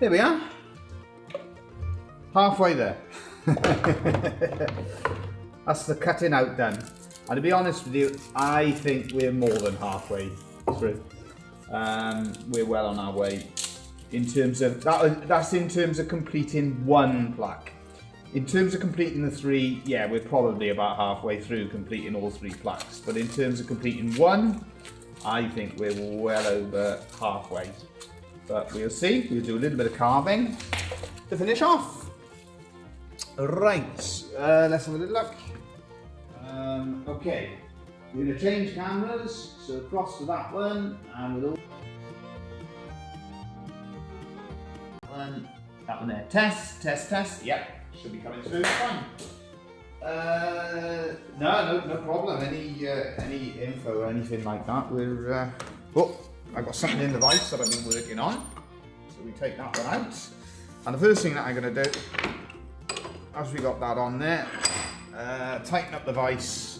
There we are. Halfway there. That's the cutting out done. And to be honest with you, I think we're more than halfway through. We're well on our way. In terms of that's in terms of completing one plaque. In terms of completing the three, yeah, we're probably about halfway through completing all three plaques. But in terms of completing one, I think we're well over halfway. But we'll see. We'll do a little bit of carving to finish off. Right, let's have a little look. Okay, we're going to change cameras. So across to that one, and we'll that one there. Test. Yep, should be coming through. Fine. No problem. Any info or anything like that. We're oh, I've got something in the vise that I've been working on. So we take that one out. And the first thing that I'm going to do, as we got that on there, tighten up the vise,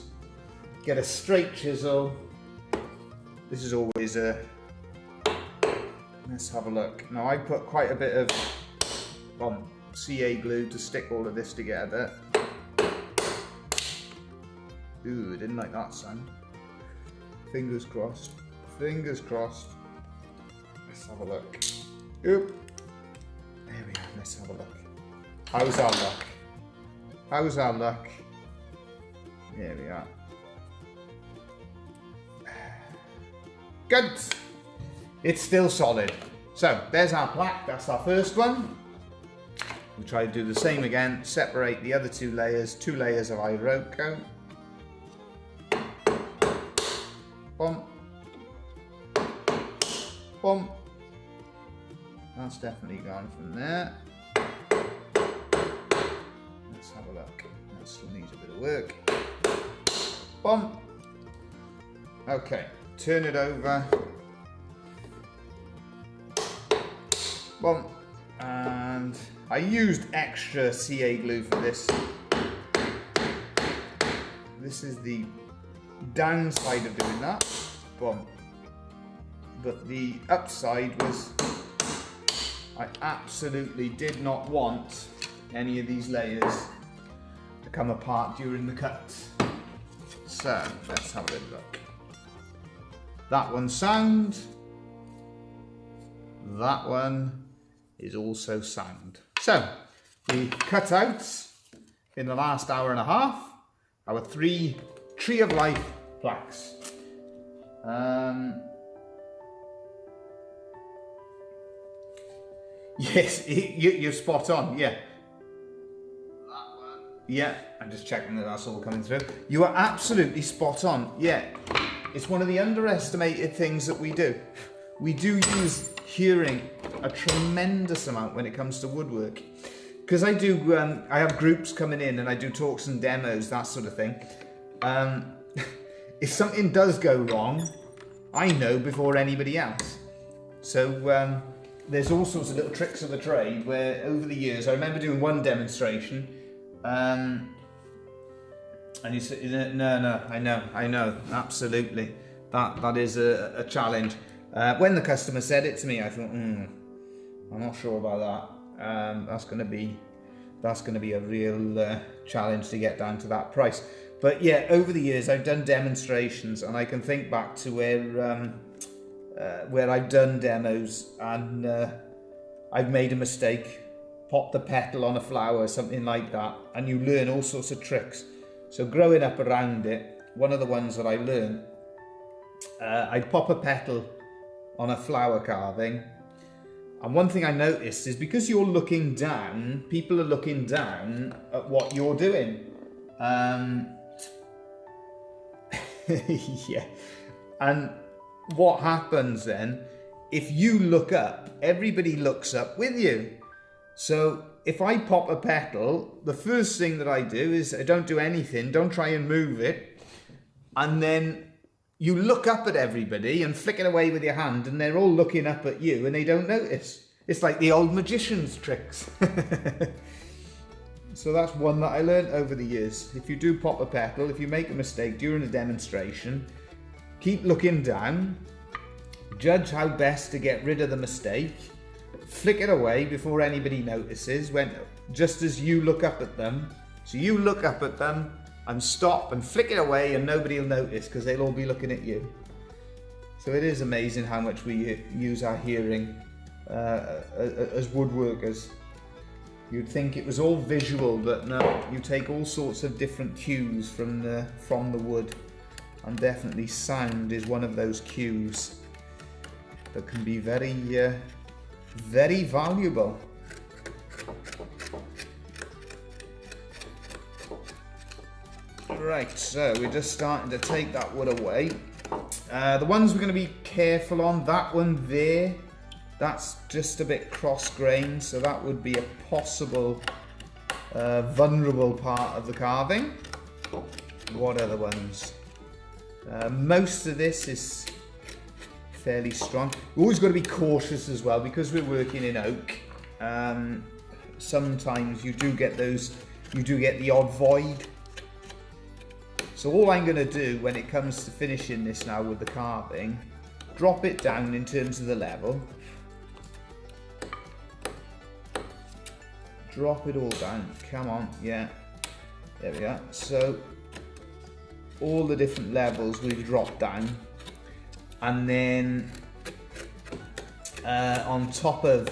get a straight chisel. This is always a. Let's have a look. Now I put quite a bit of CA glue to stick all of this together. Ooh, I didn't like that sound. Fingers crossed. Fingers crossed. Let's have a look. Oop. There we are. Let's have a look. How's our luck? How's our luck? There we are. Good. It's still solid. So there's our plaque. That's our first one. We'll try to do the same again. Separate the other two layers of Iroko. Boom. Boom. that's definitely gone from there. Let's have a look. That still needs a bit of work. Boom. Okay, turn it over. Boom. And I used extra CA glue for this. This is the downside of doing that. Boom. But the upside was I absolutely did not want any of these layers to come apart during the cut. So let's have a little look. That one's sound. That one is also sound. So we cut out in the last hour and a half our 3 Tree of Life plaques. Yes, you're spot on, yeah. That one. Yeah, I'm just checking that that's all coming through. You are absolutely spot on, yeah. It's one of the underestimated things that we do. We do use hearing a tremendous amount when it comes to woodwork. Because I do, I have groups coming in and I do talks and demos, that sort of thing. If something does go wrong, I know before anybody else. So there's all sorts of little tricks of the trade where over the years, I remember doing one demonstration, and you said, no, I know, absolutely. That is a challenge. When the customer said it to me, I thought, I'm not sure about that. That's going to be a real challenge to get down to that price. But yeah, over the years I've done demonstrations, and I can think back to where I've done demos and I've made a mistake, popped the petal on a flower, something like that, and you learn all sorts of tricks. So growing up around it, one of the ones that I learned, I'd pop a petal on a flower carving, and one thing I noticed is because you're looking down, people are looking down at what you're doing. Yeah, and what happens then, if you look up, everybody looks up with you. So if I pop a petal, the first thing that I do is I don't do anything, don't try and move it, and then you look up at everybody and flick it away with your hand, and they're all looking up at you and they don't notice. It's like the old magician's tricks. So that's one that I learned over the years. If you do pop a petal, if you make a mistake during a demonstration, keep looking down, judge how best to get rid of the mistake, flick it away before anybody notices, just as you look up at them. So you look up at them and stop and flick it away, and nobody will notice because they'll all be looking at you. So it is amazing how much we use our hearing as woodworkers. You'd think it was all visual, but no, you take all sorts of different cues from the wood, and definitely sound is one of those cues that can be very, very valuable. Right, so we're just starting to take that wood away. The ones we're going to be careful on, that one there, that's just a bit cross-grained, so that would be a possible vulnerable part of the carving. What other ones? Most of this is fairly strong. We've always got to be cautious as well, because we're working in oak. Sometimes you do get the odd void. So all I'm going to do when it comes to finishing this now with the carving, drop it down in terms of the level. Drop it all down, come on, yeah, there we are. So all the different levels we've dropped down, and then on top of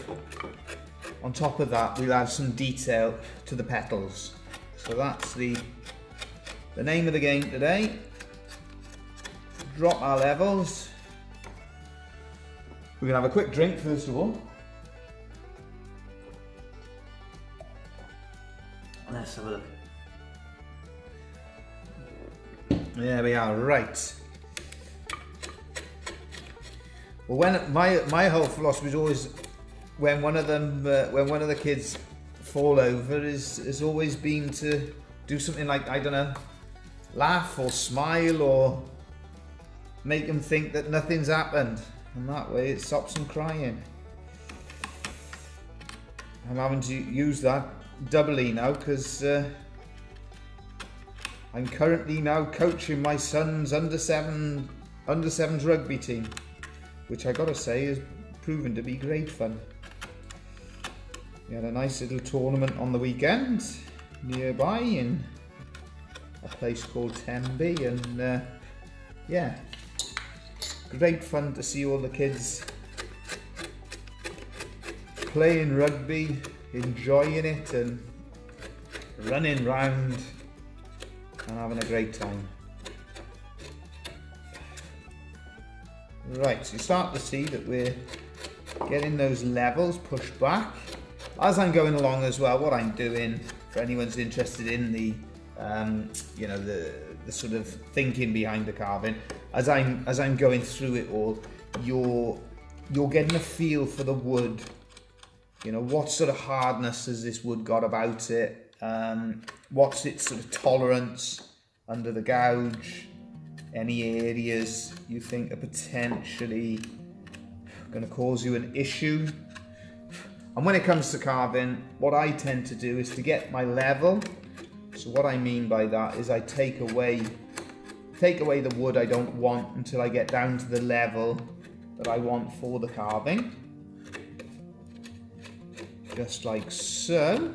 that we'll add some detail to the petals. So that's the name of the game today. Drop our levels. We're gonna have a quick drink first of all. Let's have a look. There we are, right. Well, when my whole philosophy is always when one of the kids fall over has always been to do something like, I don't know, laugh or smile or make them think that nothing's happened, and that way it stops them crying. I'm having to use that doubly now because I'm currently now coaching my son's under sevens rugby team, which I gotta say has proven to be great fun. We had a nice little tournament on the weekend nearby in a place called Tenby, and yeah, great fun to see all the kids playing rugby, enjoying it and running round and having a great time. Right, so you start to see that we're getting those levels pushed back. As I'm going along as well, what I'm doing, for anyone who's interested in the you know, the sort of thinking behind the carving, as I'm going through it all, you're getting a feel for the wood. You know, what sort of hardness has this wood got about it? What's its sort of tolerance under the gouge? Any areas you think are potentially going to cause you an issue? And when it comes to carving, what I tend to do is to get my level. So what I mean by that is I take away the wood I don't want until I get down to the level that I want for the carving. Just like so.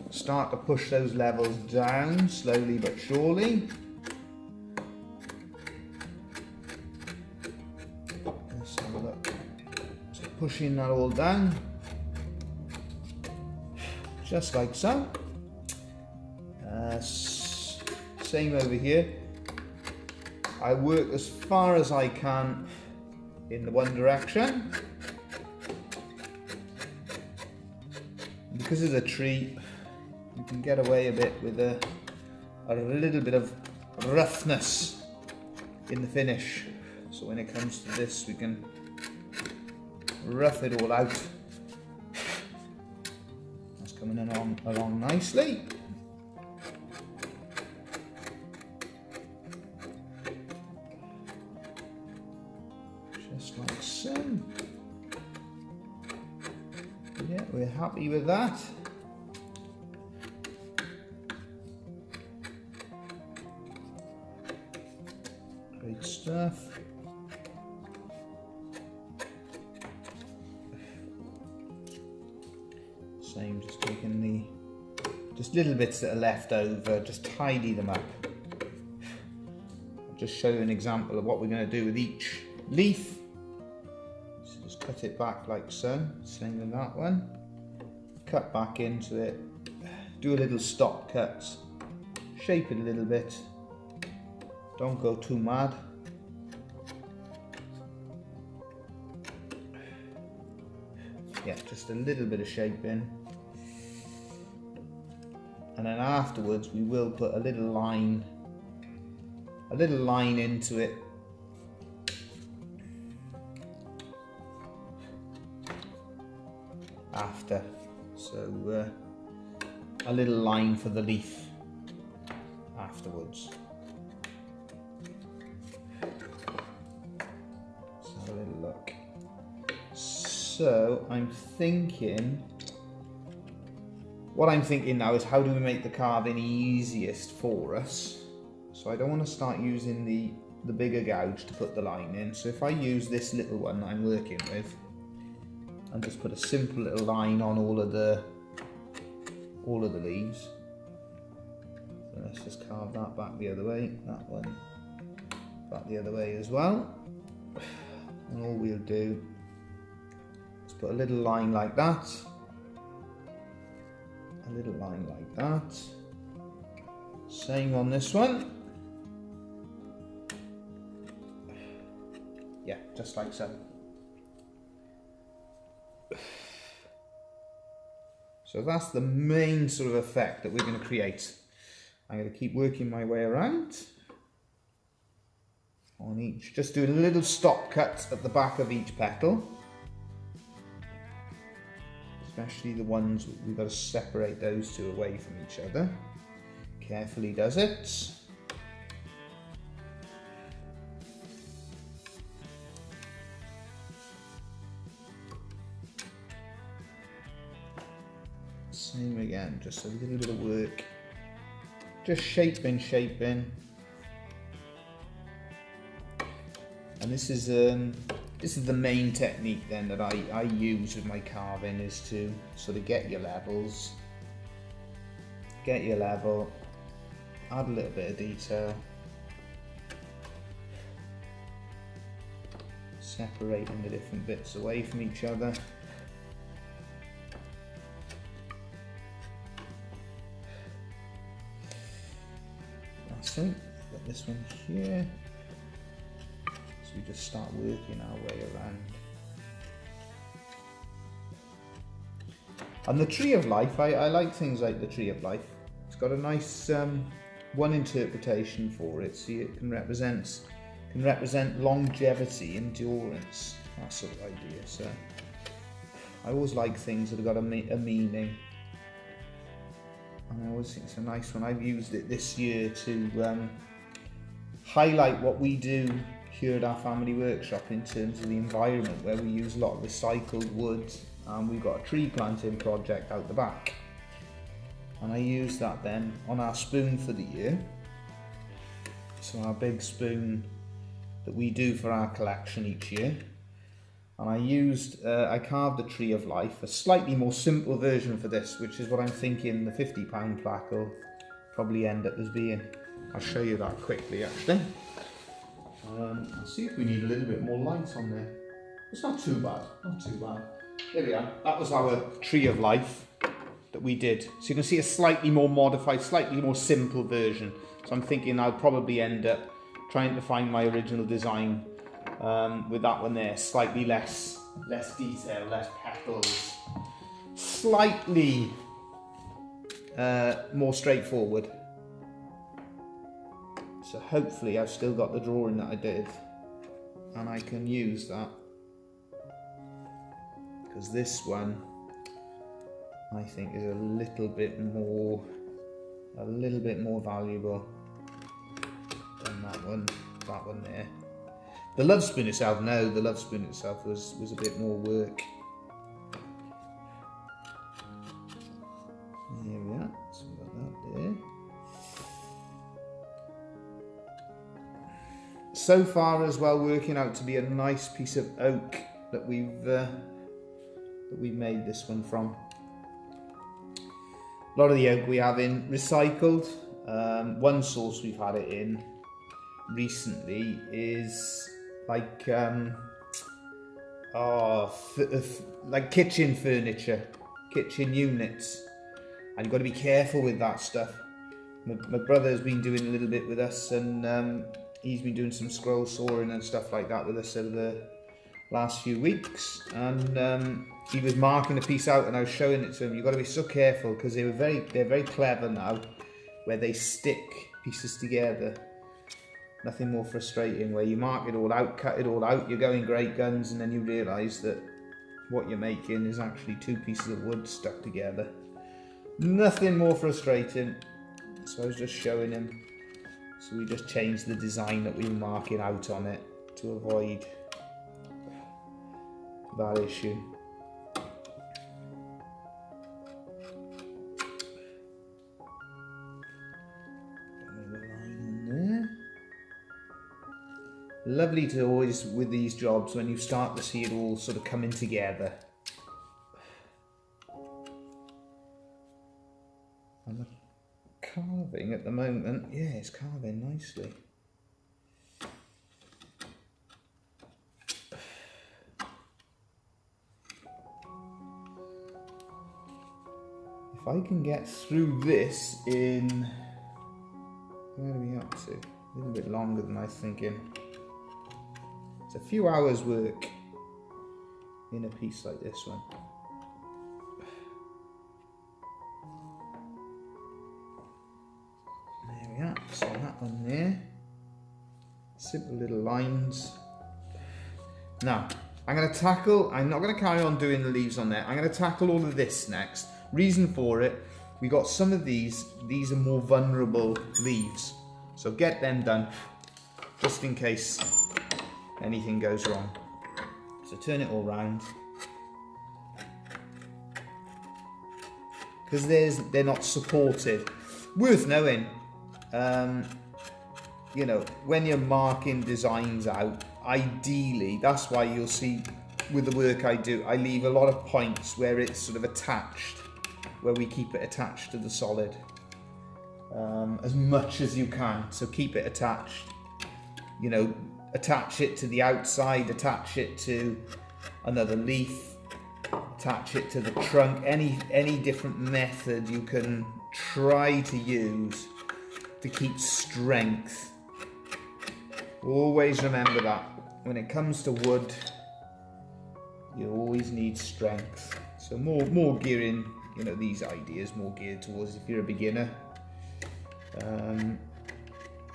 Start to push those levels down slowly but surely. Let's have a look. So pushing that all down. Just like so. Same over here. I work as far as I can in the one direction. Because it's a tree, you can get away a bit with a little bit of roughness in the finish. So when it comes to this, we can rough it all out. That's coming along nicely. Just like so. Yeah, we're happy with that. Great stuff. Same, just taking just little bits that are left over, just tidy them up. I'll just show you an example of what we're going to do with each leaf. Just cut it back like so, same with that one. Cut back into it, do a little stop cut, shape it a little bit, don't go too mad. Yeah, just a little bit of shaping. And then afterwards we will put a little line into it. After, so a little line for the leaf afterwards. Let's have a little look. So what I'm thinking now is, how do we make the carving easiest for us? So I don't want to start using the bigger gouge to put the line in. So if I use this little one that I'm working with, and just put a simple little line on all of the leaves. So let's just carve that back the other way, that one back the other way as well. And all we'll do is put a little line like that, a little line like that. Same on this one. Yeah, just like so. So that's the main sort of effect that we're going to create. I'm going to keep working my way around on each, just doing a little stop cut at the back of each petal. especially the ones we've got to separate those two away from each other. Carefully does it. Same again, just a little bit of work. Just shaping. And this is the main technique then that I use with my carving, is to sort of get your levels, get your level, add a little bit of detail, separating the different bits away from each other. That's it. Got this one here. So we just start working our way around. And the Tree of Life, I like things like the Tree of Life. It's got a nice one interpretation for it. See, it can represent longevity, endurance, that sort of idea. So I always like things that have got a meaning. And I always think it's a nice one. I've used it this year to highlight what we do here at our family workshop in terms of the environment, where we use a lot of recycled wood, and we've got a tree planting project out the back. And I used that then on our spoon for the year. So our big spoon that we do for our collection each year. And I carved the Tree of Life, a slightly more simple version for this, which is what I'm thinking the £50 plaque will probably end up as being. I'll show you that quickly actually. I'll see if we need a little bit more light on there. It's not too bad, not too bad. There we are, that was our Tree of Life that we did. So you can see a slightly more modified, slightly more simple version. So I'm thinking I'll probably end up trying to find my original design with that one there, slightly less detail, less petals, slightly more straightforward. So hopefully I've still got the drawing that I did, and I can use that, because this one I think is a little bit more valuable than that one there. The Lovespoon itself, no, the Lovespoon itself was a bit more work. There we are, so we've got that there. So far as well, working out to be a nice piece of oak that we've made this one from. A lot of the oak we have in recycled. One source we've had it in recently is like like kitchen furniture, kitchen units, and you've got to be careful with that stuff. My brother's been doing a little bit with us, and he's been doing some scroll sawing and stuff like that with us over the last few weeks, and he was marking a piece out and I was showing it to him. You've got to be so careful, because they're very clever now, where they stick pieces together. Nothing more frustrating, where you mark it all out, cut it all out, you're going great guns, and then you realise that what you're making is actually two pieces of wood stuck together. Nothing more frustrating. So I was just showing him. So we just changed the design that we were marking out on it to avoid that issue. Lovely to always, with these jobs, when you start to see it all sort of coming together. And the carving at the moment, yeah, it's carving nicely. If I can get through this in, where are we up to? A little bit longer than I was thinking. A few hours work in a piece like this one. There we are, so that one there. Simple little lines. Now, I'm not going to carry on doing the leaves on there. I'm going to tackle all of this next. Reason for it, we got some of these are more vulnerable leaves. So get them done, just in case anything goes wrong. So turn it all round. Because they're not supported. Worth knowing, you know, when you're marking designs out, ideally, that's why you'll see with the work I do, I leave a lot of points where it's sort of attached, where we keep it attached to the solid as much as you can. So keep it attached, you know, attach it to the outside, attach it to another leaf, attach it to the trunk, any different method you can try to use to keep strength. Always remember that when it comes to wood, you always need strength. So more gearing, you know, these ideas more geared towards if you're a beginner.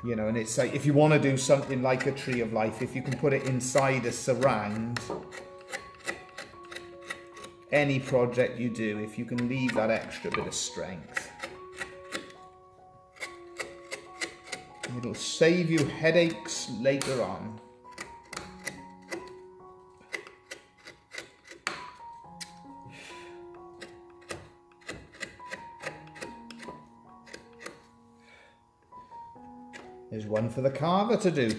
You know, and it's like if you want to do something like a tree of life, if you can put it inside a surround, any project you do, if you can leave that extra bit of strength, it'll save you headaches later on. There's one for the carver to do.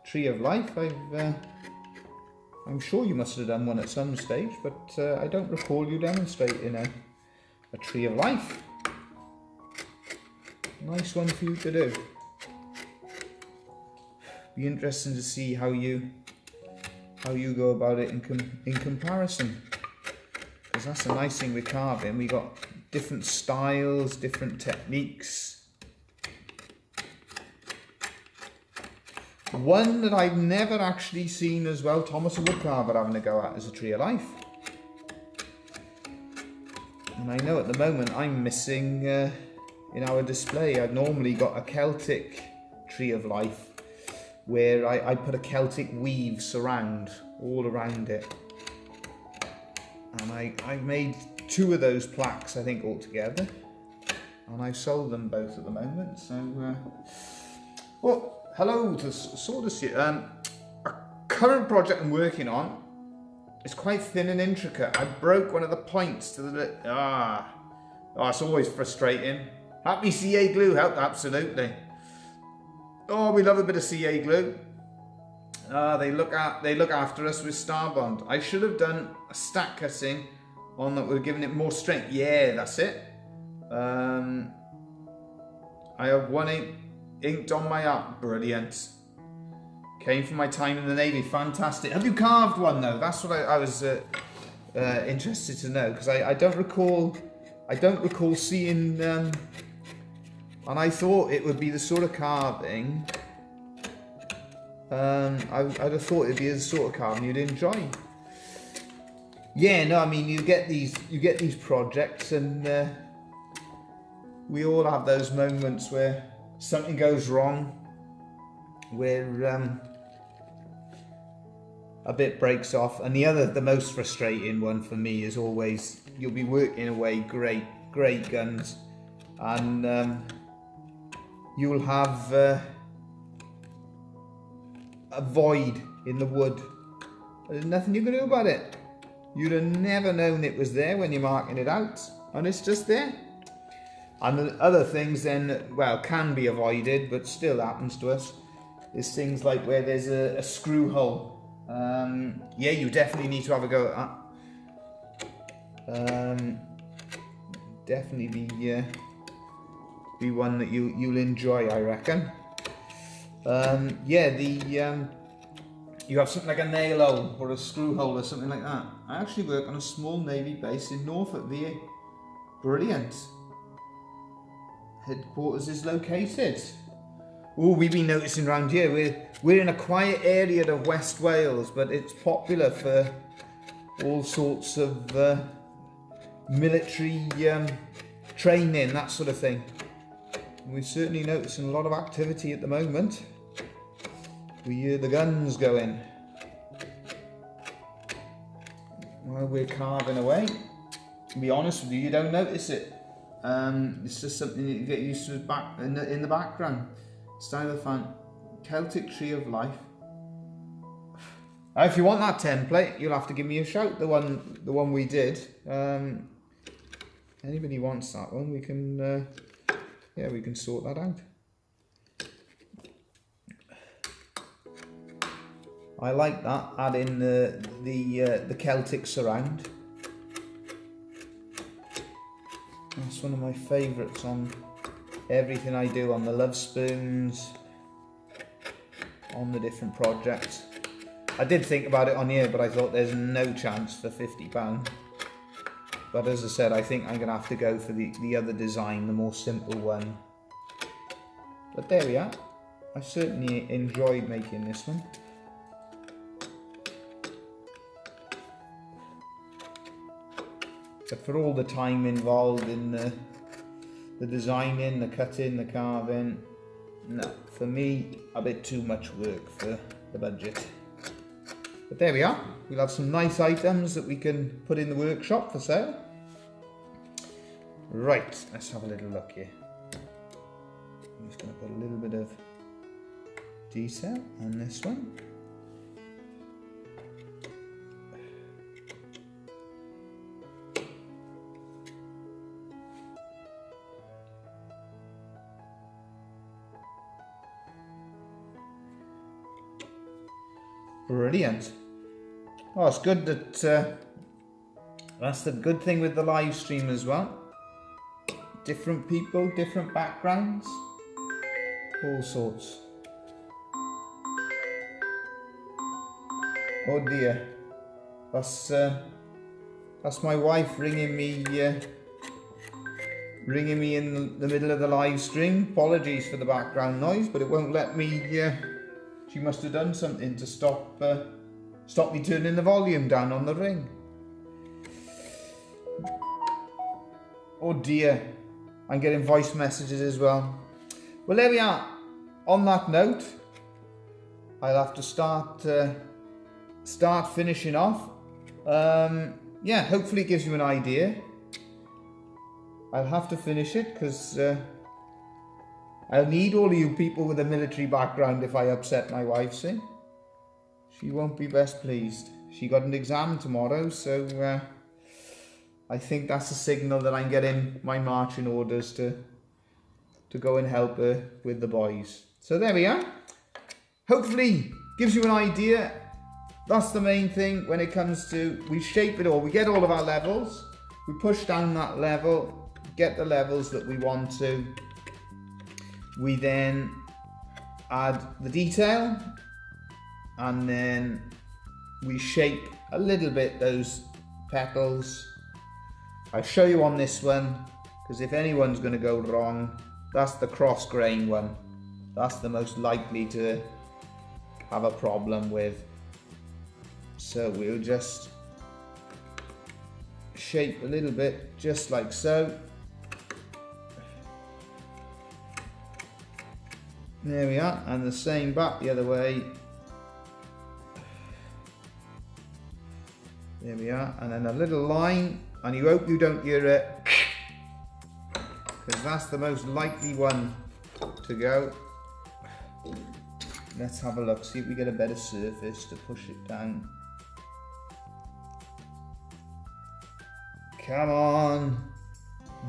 Tree of Life. I'm sure you must have done one at some stage, but I don't recall you demonstrating a Tree of Life. Nice one for you to do. Be interesting to see how you go about it in comparison, because that's a nice thing with carving. We got different styles, different techniques. One that I've never actually seen as well, Thomas a Woodcarver having a go at, is a Tree of Life. And I know at the moment I'm missing in our display. I've normally got a Celtic Tree of Life where I put a Celtic weave surround all around it. And I've made 2 of those plaques, I think, altogether. And I've sold them both at the moment. So, well, hello to Sawdust here. A current project I'm working on is quite thin and intricate. I broke one of the points to the... it's always frustrating. Happy CA glue helped, absolutely. Oh, we love a bit of CA glue. They look after us with Starbond. I should have done a stack cutting on that would have given it more strength. Yeah, that's it. I have one inked on my art. Brilliant. Came from my time in the Navy. Fantastic. Have you carved one though? That's what I was interested to know, because I don't recall seeing and I thought it would be the sort of carving I'd have thought it'd be the sort of carving you'd enjoy. Yeah, no, I mean you get these projects, and we all have those moments where something goes wrong, where a bit breaks off. And the most frustrating one for me is always, you'll be working away great guns, and you'll have a void in the wood. There's nothing you can do about it. You'd have never known it was there when you're marking it out, and it's just there. And the other things then, well, can be avoided, but still happens to us, is things like where there's a screw hole. Yeah, you definitely need to have a go at that. Definitely be one that you'll enjoy, I reckon. Yeah, you have something like a nail hole or a screw hole or something like that. I actually work on a small Navy base in Norfolk, VA. Brilliant. Headquarters is located. Oh, we've been noticing around here, we're in a quiet area of West Wales, but it's popular for all sorts of military training, that sort of thing. We're certainly noticing a lot of activity at the moment. We hear the guns going. while we're carving away. To be honest with you, you don't notice it. It's just something that you get used to back in the background. Stylophant, Celtic Tree of Life. If you want that template, you'll have to give me a shout. The one we did. Anybody wants that one? We can, yeah, we can sort that out. I like that. Add in the Celtic surround. That's one of my favourites on everything I do, on the Lovespoons, on the different projects. I did think about it on here, but I thought there's no chance for £50. But as I said, I think I'm going to have to go for the other design, the more simple one. But there we are. I certainly enjoyed making this one. But for all the time involved in the designing, the cutting, the carving, no, for me, a bit too much work for the budget. But there we are. We'll have some nice items that we can put in the workshop for sale. Right, let's have a little look here. I'm just going to put a little bit of detail on this one. Brilliant. Oh, it's good that that's the good thing with the live stream as well. Different people, different backgrounds, all sorts. Oh dear, that's my wife ringing me in the middle of the live stream. Apologies for the background noise, but it won't let me. She must have done something to stop me turning the volume down on the ring. Oh dear, I'm getting voice messages as well. Well, there we are. On that note, I'll have to start finishing off. Yeah, hopefully it gives you an idea. I'll have to finish it because I'll need all of you people with a military background if I upset my wife, see? She won't be best pleased. She got an exam tomorrow, so I think that's a signal that I'm getting my marching orders to go and help her with the boys. So there we are. Hopefully gives you an idea. That's the main thing when it comes to, we shape it all. We get all of our levels. We push down that level, get the levels that we want to. We then add the detail and then we shape a little bit those petals. I'll show you on this one because if anyone's going to go wrong, that's the cross grain one. That's the most likely to have a problem with. So we'll just shape a little bit just like so. There we are, and the same back the other way. There we are, and then a little line, and you hope you don't hear it, because that's the most likely one to go. Let's have a look, see if we get a better surface to push it down. Come on,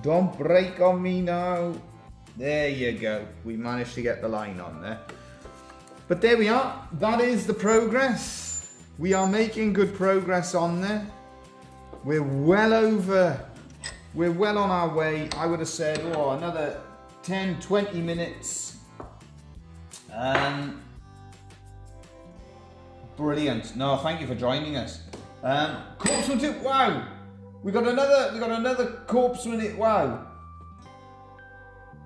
don't break on me now. There you go, we managed to get the line on there. But there we are, that is the progress. We are making good progress on there. We're well on our way. I would have said, oh, another 10, 20 minutes. Brilliant. No, thank you for joining us. Corpseman too, wow. We got another corpseman it, wow.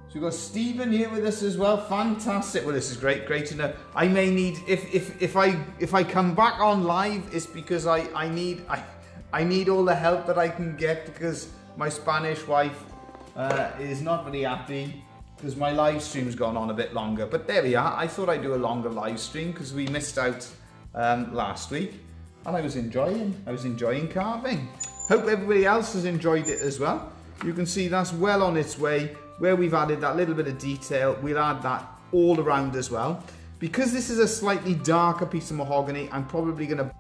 So we've got Stephen here with us as well. Fantastic. Well, this is great to know. I may need, if I come back on live, it's because I need all the help that I can get, because my Spanish wife is not very happy because my live stream's gone on a bit longer. But there we are. I thought I'd do a longer live stream because we missed out last week. and I was enjoying carving. Hope everybody else has enjoyed it as well. You can see that's well on its way. Where we've added that little bit of detail, we'll add that all around as well. Because this is a slightly darker piece of mahogany, I'm probably going to